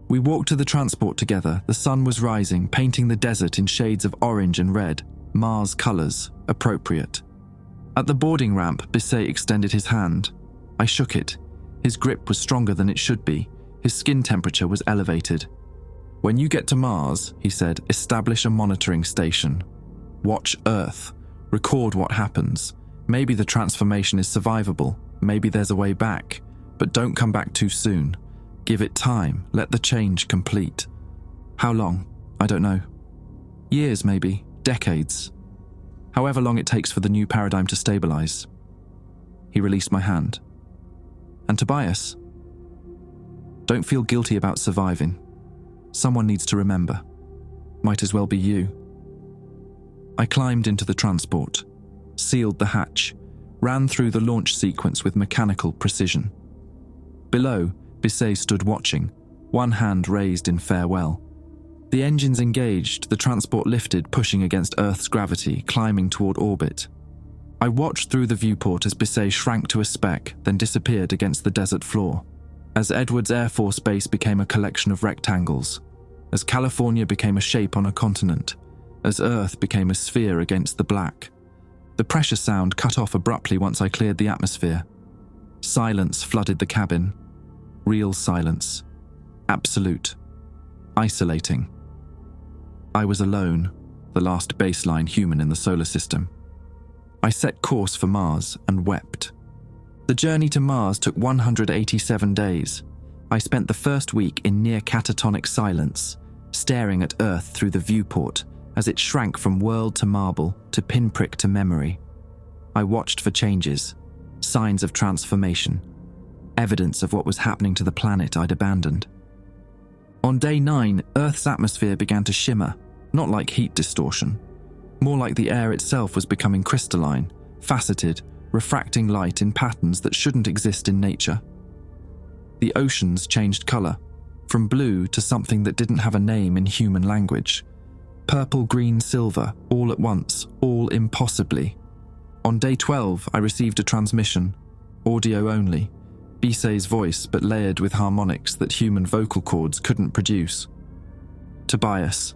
We walked to the transport together. The sun was rising, painting the desert in shades of orange and red, Mars colors, appropriate. At the boarding ramp, Bisset extended his hand. I shook it. His grip was stronger than it should be. His skin temperature was elevated. When you get to Mars, he said, establish a monitoring station. Watch Earth. Record what happens. Maybe the transformation is survivable. Maybe there's a way back. But don't come back too soon. Give it time. Let the change complete. How long? I don't know. Years, maybe. Decades. However long it takes for the new paradigm to stabilize. He released my hand. And Tobias? Don't feel guilty about surviving. Someone needs to remember. Might as well be you. I climbed into the transport, sealed the hatch, ran through the launch sequence with mechanical precision. Below, Bisset stood watching, one hand raised in farewell. The engines engaged, the transport lifted, pushing against Earth's gravity, climbing toward orbit. I watched through the viewport as Bisset shrank to a speck, then disappeared against the desert floor. As Edwards Air Force Base became a collection of rectangles, as California became a shape on a continent, as Earth became a sphere against the black. The pressure sound cut off abruptly once I cleared the atmosphere. Silence flooded the cabin. Real silence. Absolute. Isolating. I was alone, the last baseline human in the solar system. I set course for Mars and wept. The journey to Mars took 187 days. I spent the first week in near catatonic silence, staring at Earth through the viewport as it shrank from world to marble to pinprick to memory. I watched for changes, signs of transformation, evidence of what was happening to the planet I'd abandoned. On day 9, Earth's atmosphere began to shimmer, not like heat distortion, more like the air itself was becoming crystalline, faceted, refracting light in patterns that shouldn't exist in nature. The oceans changed color, from blue to something that didn't have a name in human language. Purple, green, silver, all at once, all impossibly. On day 12, I received a transmission, audio only, Bisey's voice but layered with harmonics that human vocal cords couldn't produce. Tobias,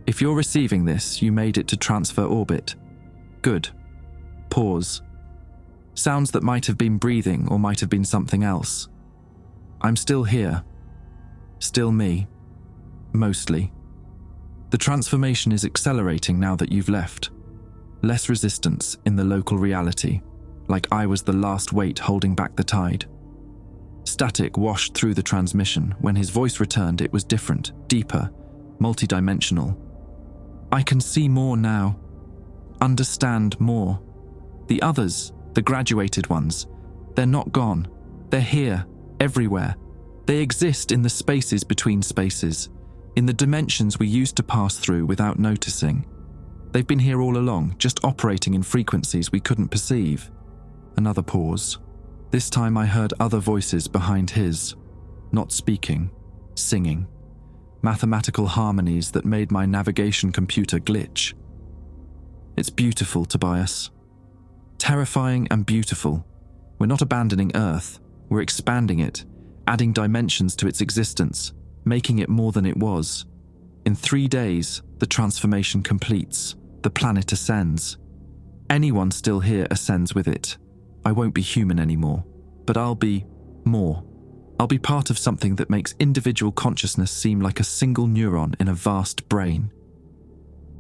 if you're receiving this, you made it to transfer orbit. Good. Pause. Sounds that might have been breathing or might have been something else. I'm still here. Still me. Mostly. The transformation is accelerating now that you've left. Less resistance in the local reality, like I was the last weight holding back the tide. Static washed through the transmission. When his voice returned, it was different, deeper, multidimensional. I can see more now. Understand more. The others, the graduated ones, they're not gone. They're here, everywhere. They exist in the spaces between spaces, in the dimensions we used to pass through without noticing. They've been here all along, just operating in frequencies we couldn't perceive. Another pause. This time I heard other voices behind his, not speaking, singing. Mathematical harmonies that made my navigation computer glitch. It's beautiful, Tobias. Terrifying and beautiful. We're not abandoning Earth. We're expanding it, adding dimensions to its existence, making it more than it was. In 3 days, the transformation completes. The planet ascends. Anyone still here ascends with it. I won't be human anymore, but I'll be more. I'll be part of something that makes individual consciousness seem like a single neuron in a vast brain.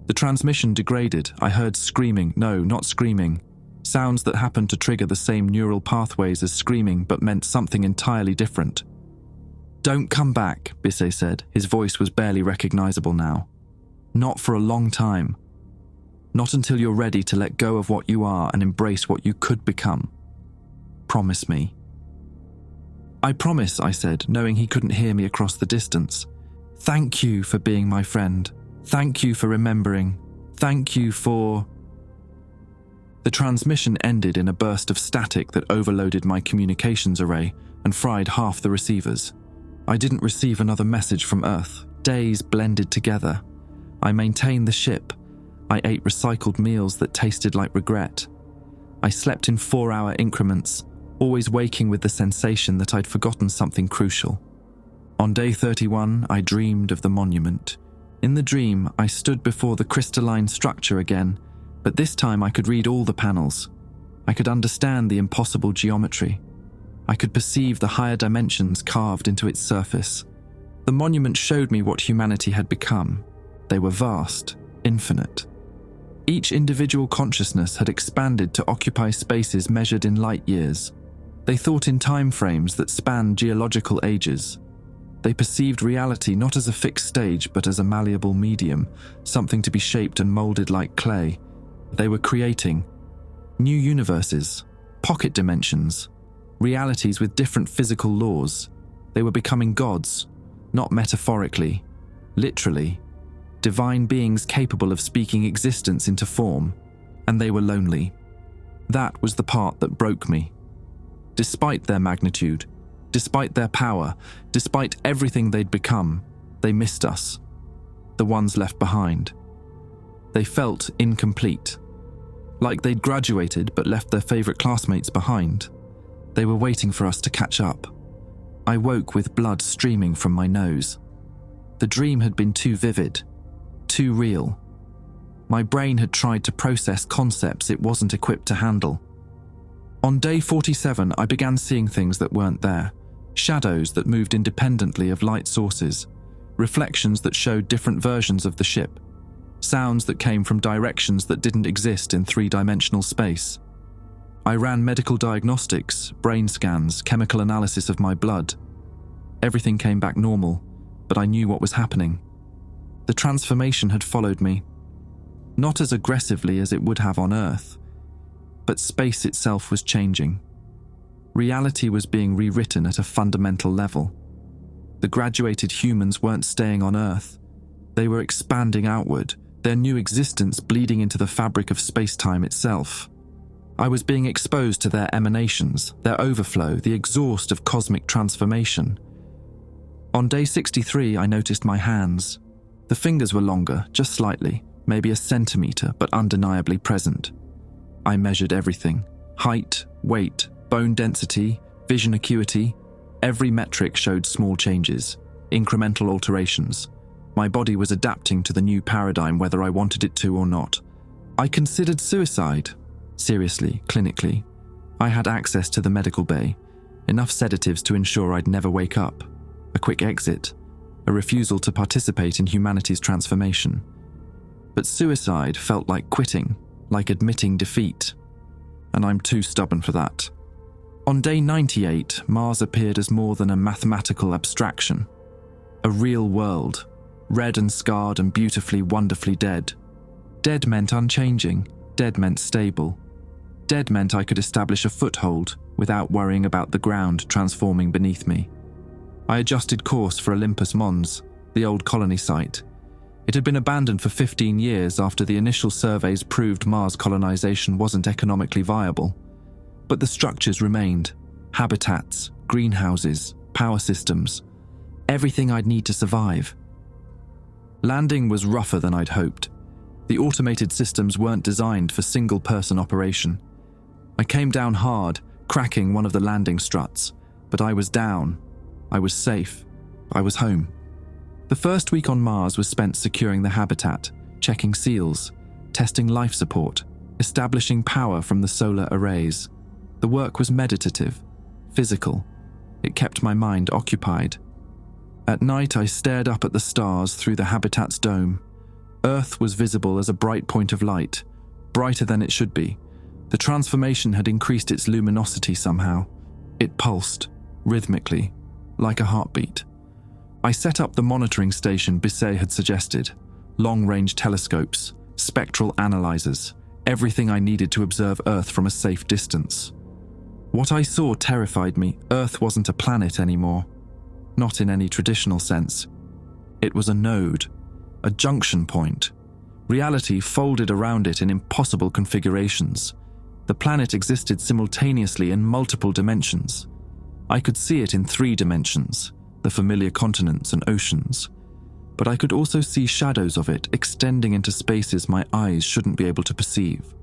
The transmission degraded. I heard screaming, no, not screaming. Sounds that happened to trigger the same neural pathways as screaming but meant something entirely different. Don't come back, Bisey said. His voice was barely recognizable now. Not for a long time. Not until you're ready to let go of what you are and embrace what you could become. Promise me. I promise, I said, knowing he couldn't hear me across the distance. Thank you for being my friend. Thank you for remembering. Thank you for... The transmission ended in a burst of static that overloaded my communications array and fried half the receivers. I didn't receive another message from Earth. Days blended together. I maintained the ship. I ate recycled meals that tasted like regret. I slept in 4-hour increments, always waking with the sensation that I'd forgotten something crucial. On day 31, I dreamed of the monument. In the dream, I stood before the crystalline structure again, but this time I could read all the panels. I could understand the impossible geometry. I could perceive the higher dimensions carved into its surface. The monument showed me what humanity had become. They were vast, infinite. Each individual consciousness had expanded to occupy spaces measured in light years. They thought in time frames that spanned geological ages. They perceived reality not as a fixed stage but as a malleable medium, something to be shaped and molded like clay. They were creating new universes, pocket dimensions, realities with different physical laws. They were becoming gods, not metaphorically, literally, divine beings capable of speaking existence into form, and they were lonely. That was the part that broke me. Despite their magnitude, despite their power, despite everything they'd become, they missed us, the ones left behind. They felt incomplete, like they'd graduated but left their favorite classmates behind. They were waiting for us to catch up. I woke with blood streaming from my nose. The dream had been too vivid, too real. My brain had tried to process concepts it wasn't equipped to handle. On day 47, I began seeing things that weren't there. Shadows that moved independently of light sources. Reflections that showed different versions of the ship. Sounds that came from directions that didn't exist in three-dimensional space. I ran medical diagnostics, brain scans, chemical analysis of my blood. Everything came back normal, but I knew what was happening. The transformation had followed me. Not as aggressively as it would have on Earth, but space itself was changing. Reality was being rewritten at a fundamental level. The graduated humans weren't staying on Earth. They were expanding outward, their new existence bleeding into the fabric of space-time itself. I was being exposed to their emanations, their overflow, the exhaust of cosmic transformation. On day 63, I noticed my hands. The fingers were longer, just slightly, maybe a centimeter, but undeniably present. I measured everything: height, weight, bone density, vision acuity. Every metric showed small changes, incremental alterations. My body was adapting to the new paradigm whether I wanted it to or not. I considered suicide. Seriously, clinically. I had access to the medical bay, enough sedatives to ensure I'd never wake up, a quick exit, a refusal to participate in humanity's transformation. But suicide felt like quitting, like admitting defeat, and I'm too stubborn for that. On day 98, Mars appeared as more than a mathematical abstraction. A real world, red and scarred and beautifully, wonderfully dead. Dead meant unchanging, dead meant stable. Dead meant I could establish a foothold without worrying about the ground transforming beneath me. I adjusted course for Olympus Mons, the old colony site. It had been abandoned for 15 years after the initial surveys proved Mars colonization wasn't economically viable. But the structures remained: habitats, greenhouses, power systems, everything I'd need to survive. Landing was rougher than I'd hoped. The automated systems weren't designed for single-person operation. I came down hard, cracking one of the landing struts, but I was down. I was safe. I was home. The first week on Mars was spent securing the habitat, checking seals, testing life support, establishing power from the solar arrays. The work was meditative, physical. It kept my mind occupied. At night, I stared up at the stars through the habitat's dome. Earth was visible as a bright point of light, brighter than it should be. The transformation had increased its luminosity somehow. It pulsed, rhythmically, like a heartbeat. I set up the monitoring station Bisset had suggested: long-range telescopes, spectral analyzers, everything I needed to observe Earth from a safe distance. What I saw terrified me. Earth wasn't a planet anymore. Not in any traditional sense. It was a node, a junction point. Reality folded around it in impossible configurations. The planet existed simultaneously in multiple dimensions. I could see it in 3 dimensions, the familiar continents and oceans. But I could also see shadows of it extending into spaces my eyes shouldn't be able to perceive.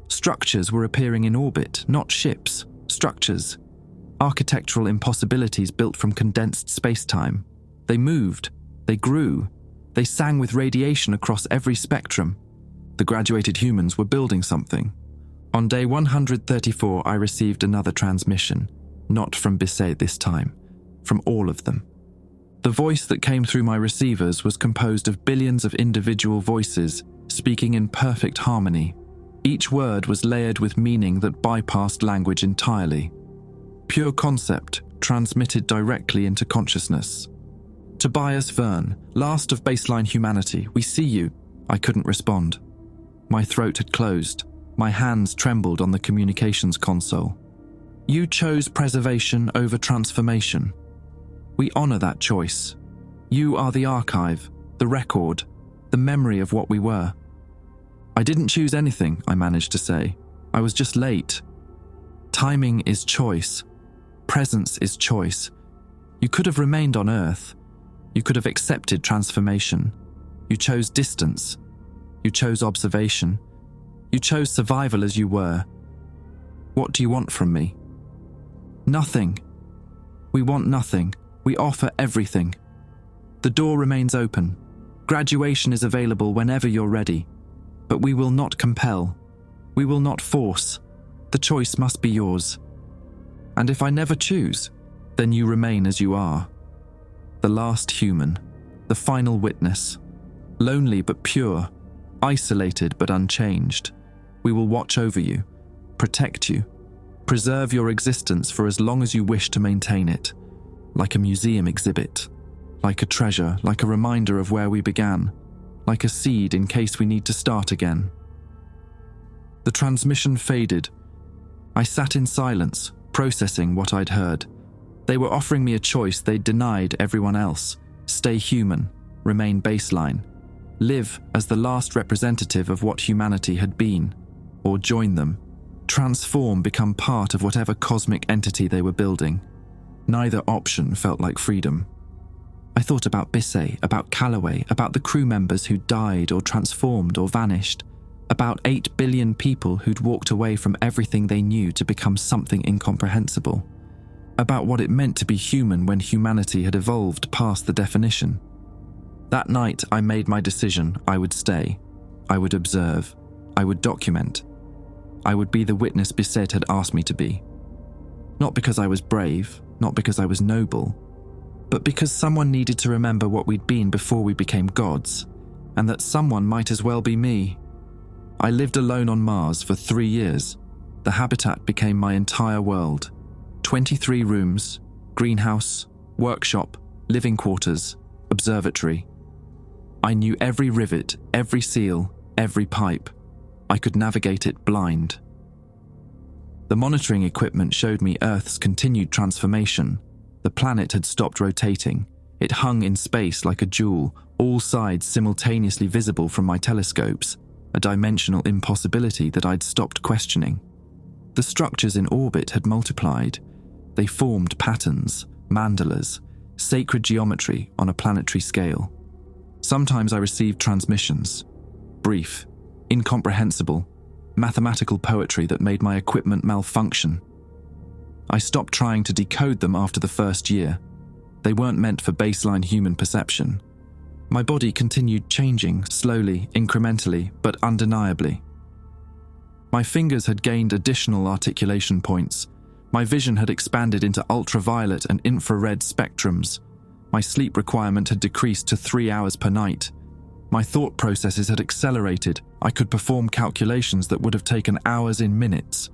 Structures were appearing in orbit, not ships. Structures. Architectural impossibilities built from condensed space-time. They moved. They grew. They sang with radiation across every spectrum. The graduated humans were building something. On day 134, I received another transmission. Not from Bisset this time. From all of them. The voice that came through my receivers was composed of billions of individual voices, speaking in perfect harmony. Each word was layered with meaning that bypassed language entirely. Pure concept, transmitted directly into consciousness. Tobias Verne, last of baseline humanity, we see you. I couldn't respond. My throat had closed. My hands trembled on the communications console. You chose preservation over transformation. We honor that choice. You are the archive, the record, the memory of what we were. I didn't choose anything, I managed to say. I was just late. Timing is choice. Presence is choice. You could have remained on Earth. You could have accepted transformation. You chose distance. You chose observation. You chose survival as you were. What do you want from me? Nothing. We want nothing. We offer everything. The door remains open. Graduation is available whenever you're ready. But we will not compel. We will not force. The choice must be yours. And if I never choose, then you remain as you are. The last human, the final witness, lonely but pure, isolated but unchanged. We will watch over you, protect you, preserve your existence for as long as you wish to maintain it, like a museum exhibit, like a treasure, like a reminder of where we began, like a seed in case we need to start again. The transmission faded. I sat in silence, processing what I'd heard. They were offering me a choice they'd denied everyone else: stay human, remain baseline, live as the last representative of what humanity had been, or join them, transform, become part of whatever cosmic entity they were building. Neither option felt like freedom. I thought about Bissay, about Calloway, about the crew members who died or transformed or vanished, about 8 billion people who'd walked away from everything they knew to become something incomprehensible, about what it meant to be human when humanity had evolved past the definition. That night, I made my decision. I would stay. I would observe. I would document. I would be the witness Bissett had asked me to be. Not because I was brave, not because I was noble, but because someone needed to remember what we'd been before we became gods, and that someone might as well be me. I lived alone on Mars for 3 years. The habitat became my entire world. 23 rooms, greenhouse, workshop, living quarters, observatory. I knew every rivet, every seal, every pipe. I could navigate it blind. The monitoring equipment showed me Earth's continued transformation. The planet had stopped rotating. It hung in space like a jewel, all sides simultaneously visible from my telescopes, a dimensional impossibility that I'd stopped questioning. The structures in orbit had multiplied. They formed patterns, mandalas, sacred geometry on a planetary scale. Sometimes I received transmissions, brief, incomprehensible, mathematical poetry that made my equipment malfunction. I stopped trying to decode them after the first year. They weren't meant for baseline human perception. My body continued changing, slowly, incrementally, but undeniably. My fingers had gained additional articulation points. My vision had expanded into ultraviolet and infrared spectrums. My sleep requirement had decreased to 3 hours per night. My thought processes had accelerated. I could perform calculations that would have taken hours in minutes.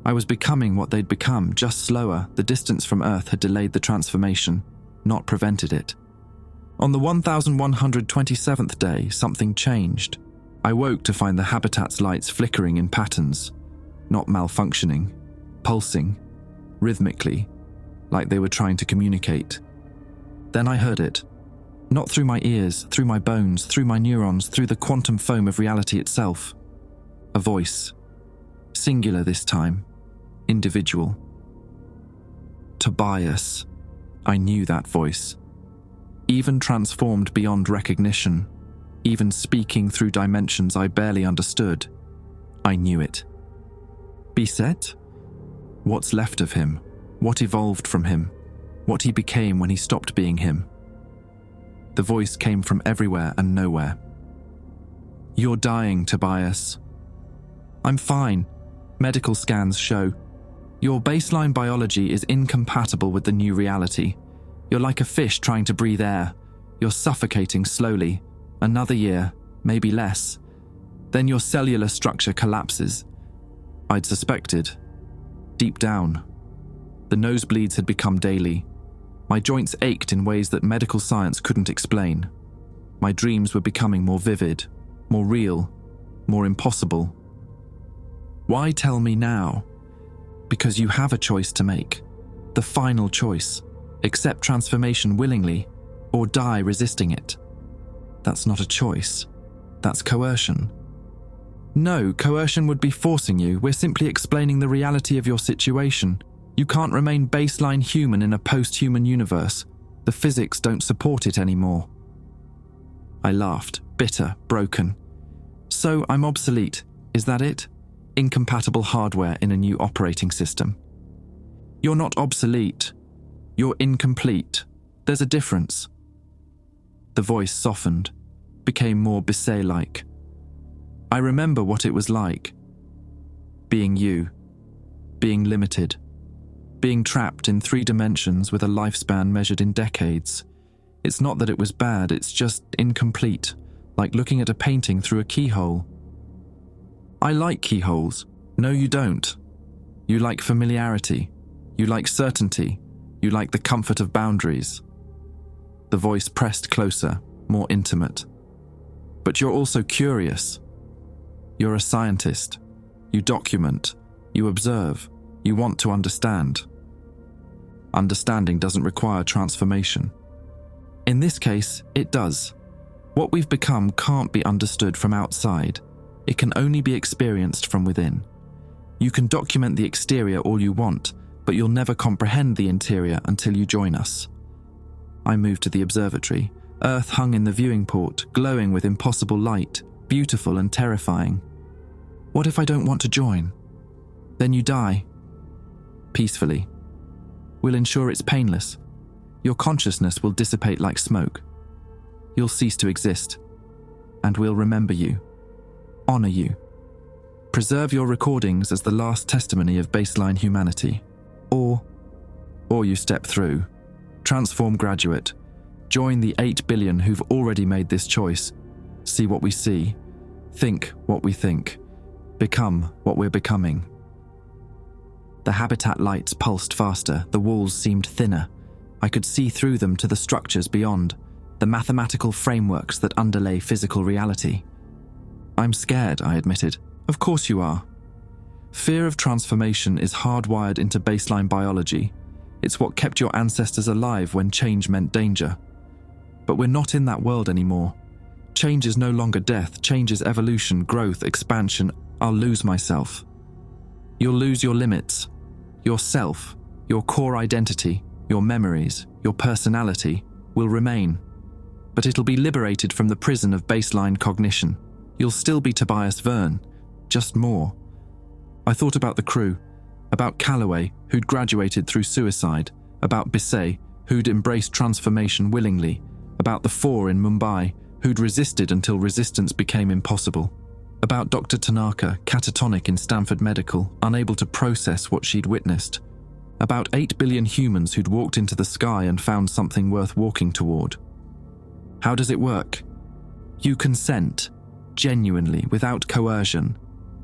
I was becoming what they'd become, just slower. The distance from Earth had delayed the transformation, not prevented it. On the 1127th day, something changed. I woke to find the habitat's lights flickering in patterns, not malfunctioning, pulsing, rhythmically, like they were trying to communicate. Then I heard it. Not through my ears, through my bones, through my neurons, through the quantum foam of reality itself. A voice. Singular this time. Individual. Tobias. I knew that voice. Even transformed beyond recognition, even speaking through dimensions I barely understood, I knew it. Bissett? What's left of him? What evolved from him? What he became when he stopped being him? The voice came from everywhere and nowhere. You're dying, Tobias. I'm fine. Medical scans show. Your baseline biology is incompatible with the new reality. You're like a fish trying to breathe air. You're suffocating slowly. Another year, maybe less. Then your cellular structure collapses. I'd suspected. Deep down. The nosebleeds had become daily. My joints ached in ways that medical science couldn't explain. My dreams were becoming more vivid, more real, more impossible. Why tell me now? Because you have a choice to make. The final choice. Accept transformation willingly, or die resisting it. That's not a choice. That's coercion. No, coercion would be forcing you. We're simply explaining the reality of your situation. You can't remain baseline human in a post-human universe. The physics don't support it anymore. I laughed, bitter, broken. So I'm obsolete. Is that it? Incompatible hardware in a new operating system. You're not obsolete. You're incomplete. There's a difference. The voice softened, became more Bissay-like. I remember what it was like. Being you. Being limited. Being trapped in 3 dimensions with a lifespan measured in decades. It's not that it was bad, it's just incomplete, like looking at a painting through a keyhole. I like keyholes. No, you don't. You like familiarity. You like certainty. You like the comfort of boundaries. The voice pressed closer, more intimate. But you're also curious. You're a scientist. You document. You observe. You want to understand. Understanding doesn't require transformation. In this case, it does. What we've become can't be understood from outside. It can only be experienced from within. You can document the exterior all you want, but you'll never comprehend the interior until you join us. I moved to the observatory. Earth hung in the viewing port, glowing with impossible light, beautiful and terrifying. What if I don't want to join? Then you die. Peacefully. We'll ensure it's painless. Your consciousness will dissipate like smoke. You'll cease to exist. And we'll remember you. Honor you. Preserve your recordings as the last testimony of baseline humanity. Or you step through. Transform graduate. Join the 8 billion who've already made this choice. See what we see. Think what we think. Become what we're becoming. The habitat lights pulsed faster, the walls seemed thinner. I could see through them to the structures beyond, the mathematical frameworks that underlay physical reality. I'm scared, I admitted. Of course you are. Fear of transformation is hardwired into baseline biology. It's what kept your ancestors alive when change meant danger. But we're not in that world anymore. Change is no longer death, change is evolution, growth, expansion. I'll lose myself. You'll lose your limits, yourself, your core identity, your memories, your personality will remain. But it'll be liberated from the prison of baseline cognition. You'll still be Tobias Verne, just more. I thought about the crew, about Calloway, who'd graduated through suicide, about Bisset, who'd embraced transformation willingly, about the 4 in Mumbai, who'd resisted until resistance became impossible. About Dr. Tanaka, catatonic in Stanford Medical, unable to process what she'd witnessed. About 8 billion humans who'd walked into the sky and found something worth walking toward. How does it work? You consent, genuinely, without coercion.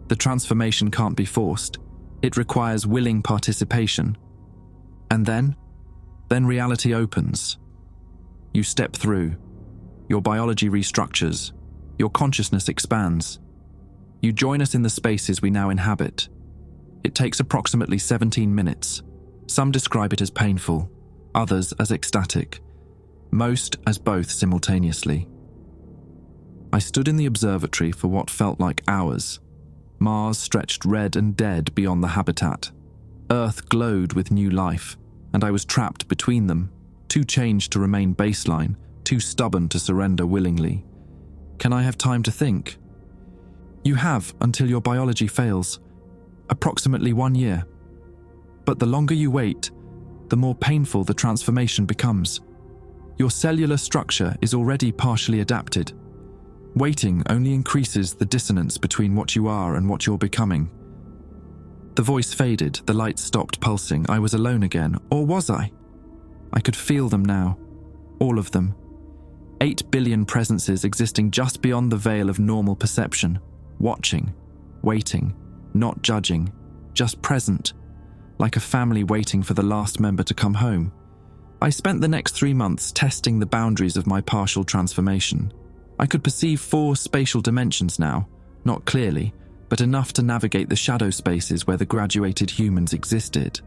The transformation can't be forced. It requires willing participation. And then reality opens. You step through. Your biology restructures. Your consciousness expands. You join us in the spaces we now inhabit. It takes approximately 17 minutes. Some describe it as painful, others as ecstatic, most as both simultaneously. I stood in the observatory for what felt like hours. Mars stretched red and dead beyond the habitat. Earth glowed with new life, and I was trapped between them, too changed to remain baseline, too stubborn to surrender willingly. Can I have time to think? You have until your biology fails, approximately 1 year. But the longer you wait, the more painful the transformation becomes. Your cellular structure is already partially adapted. Waiting only increases the dissonance between what you are and what you're becoming. The voice faded, the lights stopped pulsing. I was alone again, or was I? I could feel them now, all of them. 8 billion presences existing just beyond the veil of normal perception. Watching, waiting, not judging, just present, like a family waiting for the last member to come home. I spent the next 3 months testing the boundaries of my partial transformation. I could perceive 4 spatial dimensions now, not clearly, but enough to navigate the shadow spaces where the graduated humans existed.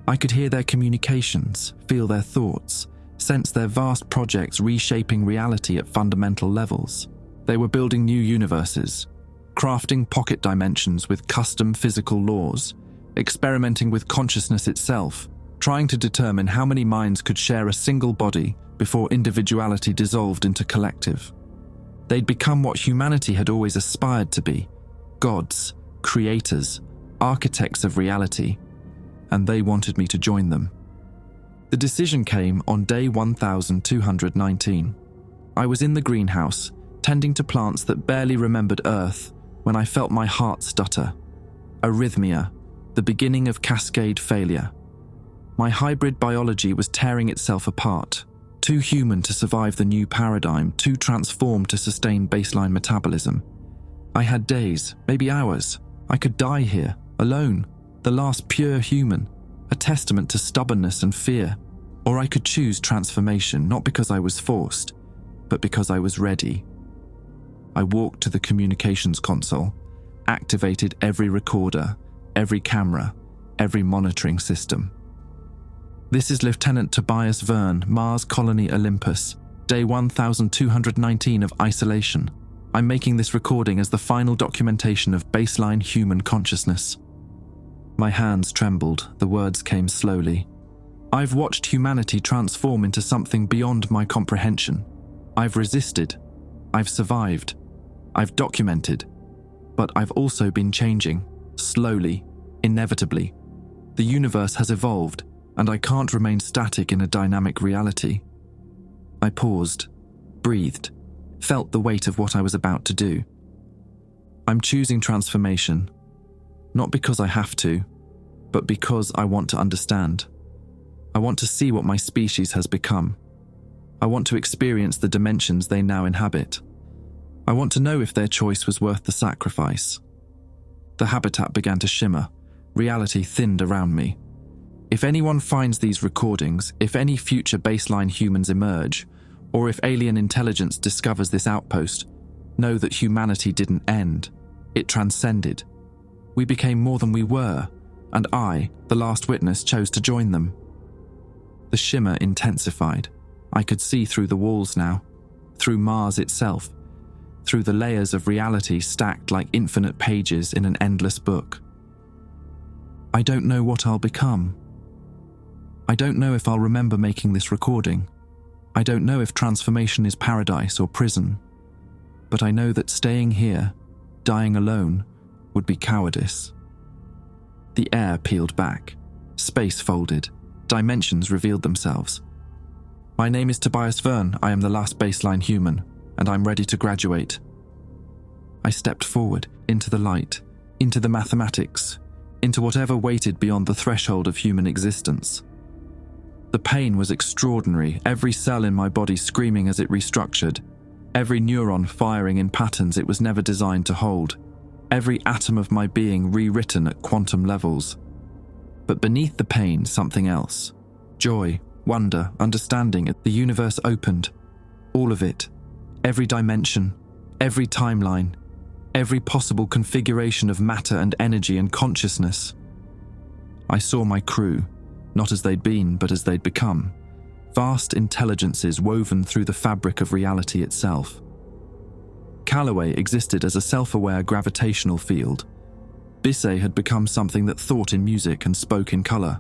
I could hear their communications, feel their thoughts, sense their vast projects reshaping reality at fundamental levels. They were building new universes, crafting pocket dimensions with custom physical laws, experimenting with consciousness itself, trying to determine how many minds could share a single body before individuality dissolved into collective. They'd become what humanity had always aspired to be, gods, creators, architects of reality, and they wanted me to join them. The decision came on day 1219. I was in the greenhouse, tending to plants that barely remembered Earth, when I felt my heart stutter. Arrhythmia, the beginning of cascade failure. My hybrid biology was tearing itself apart, too human to survive the new paradigm, too transformed to sustain baseline metabolism. I had days, maybe hours. I could die here, alone, the last pure human, a testament to stubbornness and fear. Or I could choose transformation, not because I was forced, but because I was ready. I walked to the communications console, activated every recorder, every camera, every monitoring system. This is Lieutenant Tobias Verne, Mars Colony Olympus, day 1219 of isolation. I'm making this recording as the final documentation of baseline human consciousness. My hands trembled, the words came slowly. I've watched humanity transform into something beyond my comprehension. I've resisted. I've survived. I've documented. But I've also been changing, slowly, inevitably. The universe has evolved, and I can't remain static in a dynamic reality. I paused, breathed, felt the weight of what I was about to do. I'm choosing transformation, not because I have to, but because I want to understand. I want to see what my species has become. I want to experience the dimensions they now inhabit. I want to know if their choice was worth the sacrifice. The habitat began to shimmer. Reality thinned around me. If anyone finds these recordings, if any future baseline humans emerge, or if alien intelligence discovers this outpost, know that humanity didn't end. It transcended. We became more than we were, and I, the last witness, chose to join them. The shimmer intensified. I could see through the walls now, through Mars itself, through the layers of reality stacked like infinite pages in an endless book. I don't know what I'll become. I don't know if I'll remember making this recording. I don't know if transformation is paradise or prison. But I know that staying here, dying alone, would be cowardice. The air peeled back. Space folded. Dimensions revealed themselves. My name is Tobias Verne. I am the last baseline human, and I'm ready to graduate. I stepped forward, into the light, into the mathematics, into whatever waited beyond the threshold of human existence. The pain was extraordinary, every cell in my body screaming as it restructured, every neuron firing in patterns it was never designed to hold, every atom of my being rewritten at quantum levels. But beneath the pain, something else. Joy, wonder, understanding. The universe opened. All of it. Every dimension, every timeline, every possible configuration of matter and energy and consciousness. I saw my crew, not as they'd been, but as they'd become. Vast intelligences woven through the fabric of reality itself. Callaway existed as a self-aware gravitational field. Bissay had become something that thought in music and spoke in color.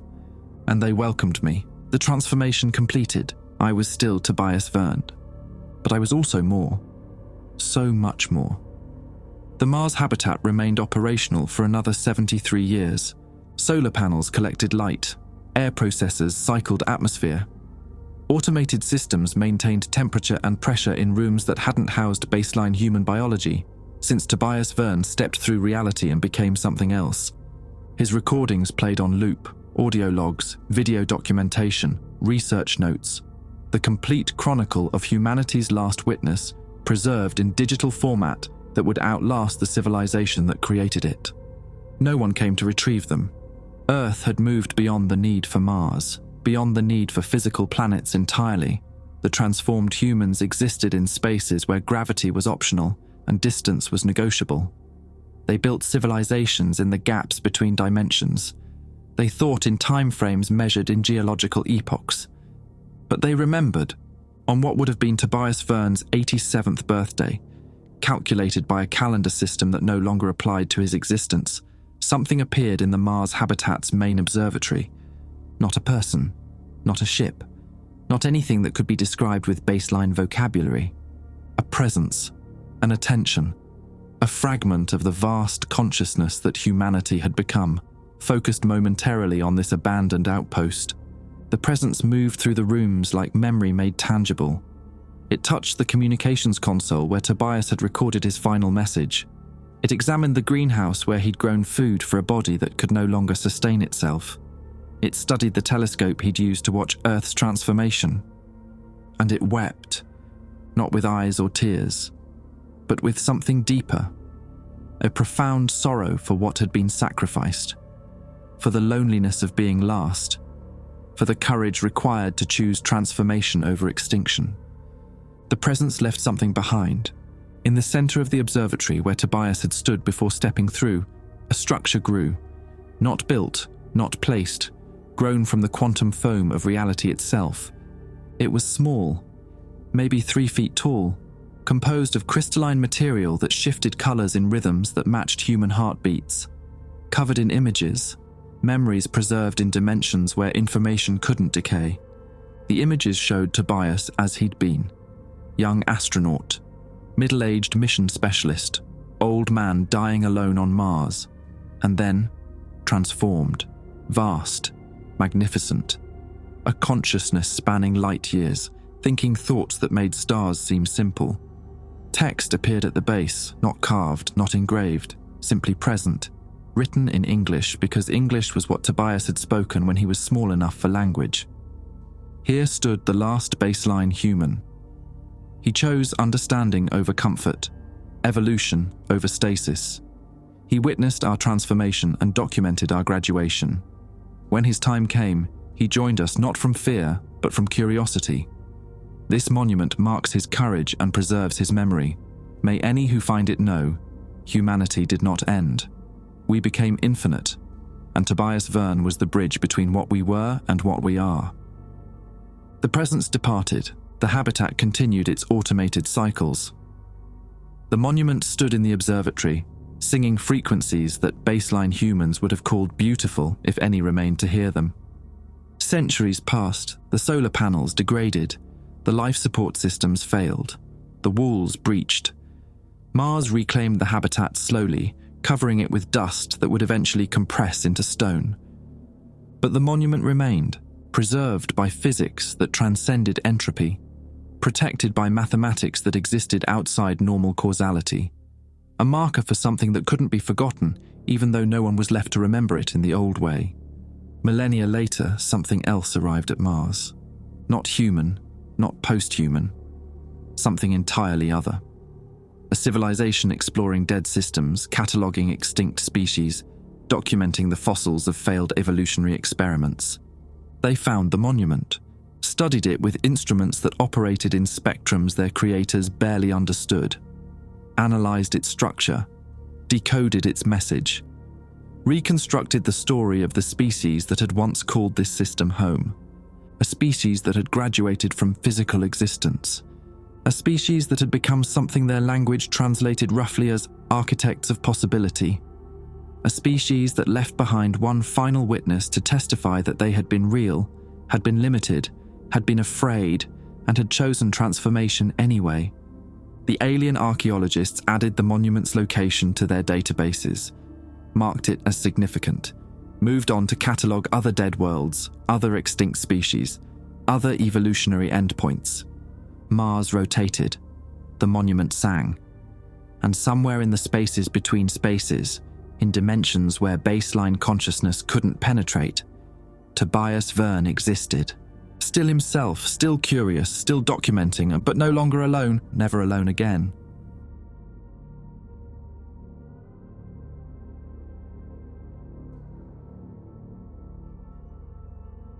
And they welcomed me. The transformation completed. I was still Tobias Verne. But I was also more. So much more. The Mars habitat remained operational for another 73 years. Solar panels collected light. Air processors cycled atmosphere. Automated systems maintained temperature and pressure in rooms that hadn't housed baseline human biology, since Tobias Verne stepped through reality and became something else. His recordings played on loop, audio logs, video documentation, research notes, the complete chronicle of humanity's last witness, preserved in digital format that would outlast the civilization that created it. No one came to retrieve them. Earth had moved beyond the need for Mars, beyond the need for physical planets entirely. The transformed humans existed in spaces where gravity was optional and distance was negotiable. They built civilizations in the gaps between dimensions. They thought in time frames measured in geological epochs. But they remembered, on what would have been Tobias Verne's 87th birthday, calculated by a calendar system that no longer applied to his existence, something appeared in the Mars habitat's main observatory. Not a person, not a ship, not anything that could be described with baseline vocabulary. A presence, an attention, a fragment of the vast consciousness that humanity had become, focused momentarily on this abandoned outpost. The presence moved through the rooms like memory made tangible. It touched the communications console where Tobias had recorded his final message. It examined the greenhouse where he'd grown food for a body that could no longer sustain itself. It studied the telescope he'd used to watch Earth's transformation. And it wept, not with eyes or tears, but with something deeper, a profound sorrow for what had been sacrificed, for the loneliness of being last, for the courage required to choose transformation over extinction. The presence left something behind. In the center of the observatory where Tobias had stood before stepping through, a structure grew, not built, not placed, grown from the quantum foam of reality itself. It was small, maybe 3 feet tall, composed of crystalline material that shifted colors in rhythms that matched human heartbeats, covered in images, memories preserved in dimensions where information couldn't decay. The images showed Tobias as he'd been: young astronaut, middle-aged mission specialist, old man dying alone on Mars, and then transformed, vast, magnificent, a consciousness spanning light years, thinking thoughts that made stars seem simple. Text appeared at the base, not carved, not engraved, simply present, written in English because English was what Tobias had spoken when he was small enough for language. Here stood the last baseline human. He chose understanding over comfort, evolution over stasis. He witnessed our transformation and documented our graduation. When his time came, he joined us not from fear, but from curiosity. This monument marks his courage and preserves his memory. May any who find it know, humanity did not end. We became infinite, and Tobias Verne was the bridge between what we were and what we are. The presence departed. The habitat continued its automated cycles. The monument stood in the observatory, singing frequencies that baseline humans would have called beautiful if any remained to hear them. Centuries passed, the solar panels degraded, the life support systems failed, the walls breached. Mars reclaimed the habitat slowly, covering it with dust that would eventually compress into stone. But the monument remained, preserved by physics that transcended entropy, protected by mathematics that existed outside normal causality. A marker for something that couldn't be forgotten, even though no one was left to remember it in the old way. Millennia later, something else arrived at Mars. Not human, not post-human. Something entirely other. A civilization exploring dead systems, cataloguing extinct species, documenting the fossils of failed evolutionary experiments. They found the monument, studied it with instruments that operated in spectrums their creators barely understood, analyzed its structure, decoded its message, reconstructed the story of the species that had once called this system home, a species that had graduated from physical existence, a species that had become something their language translated roughly as architects of possibility, a species that left behind one final witness to testify that they had been real, had been limited, had been afraid, and had chosen transformation anyway. The alien archaeologists added the monument's location to their databases, marked it as significant, moved on to catalogue other dead worlds, other extinct species, other evolutionary endpoints. Mars rotated, the monument sang, and somewhere in the spaces between spaces, in dimensions where baseline consciousness couldn't penetrate, Tobias Verne existed. Still himself, still curious, still documenting, but no longer alone, never alone again.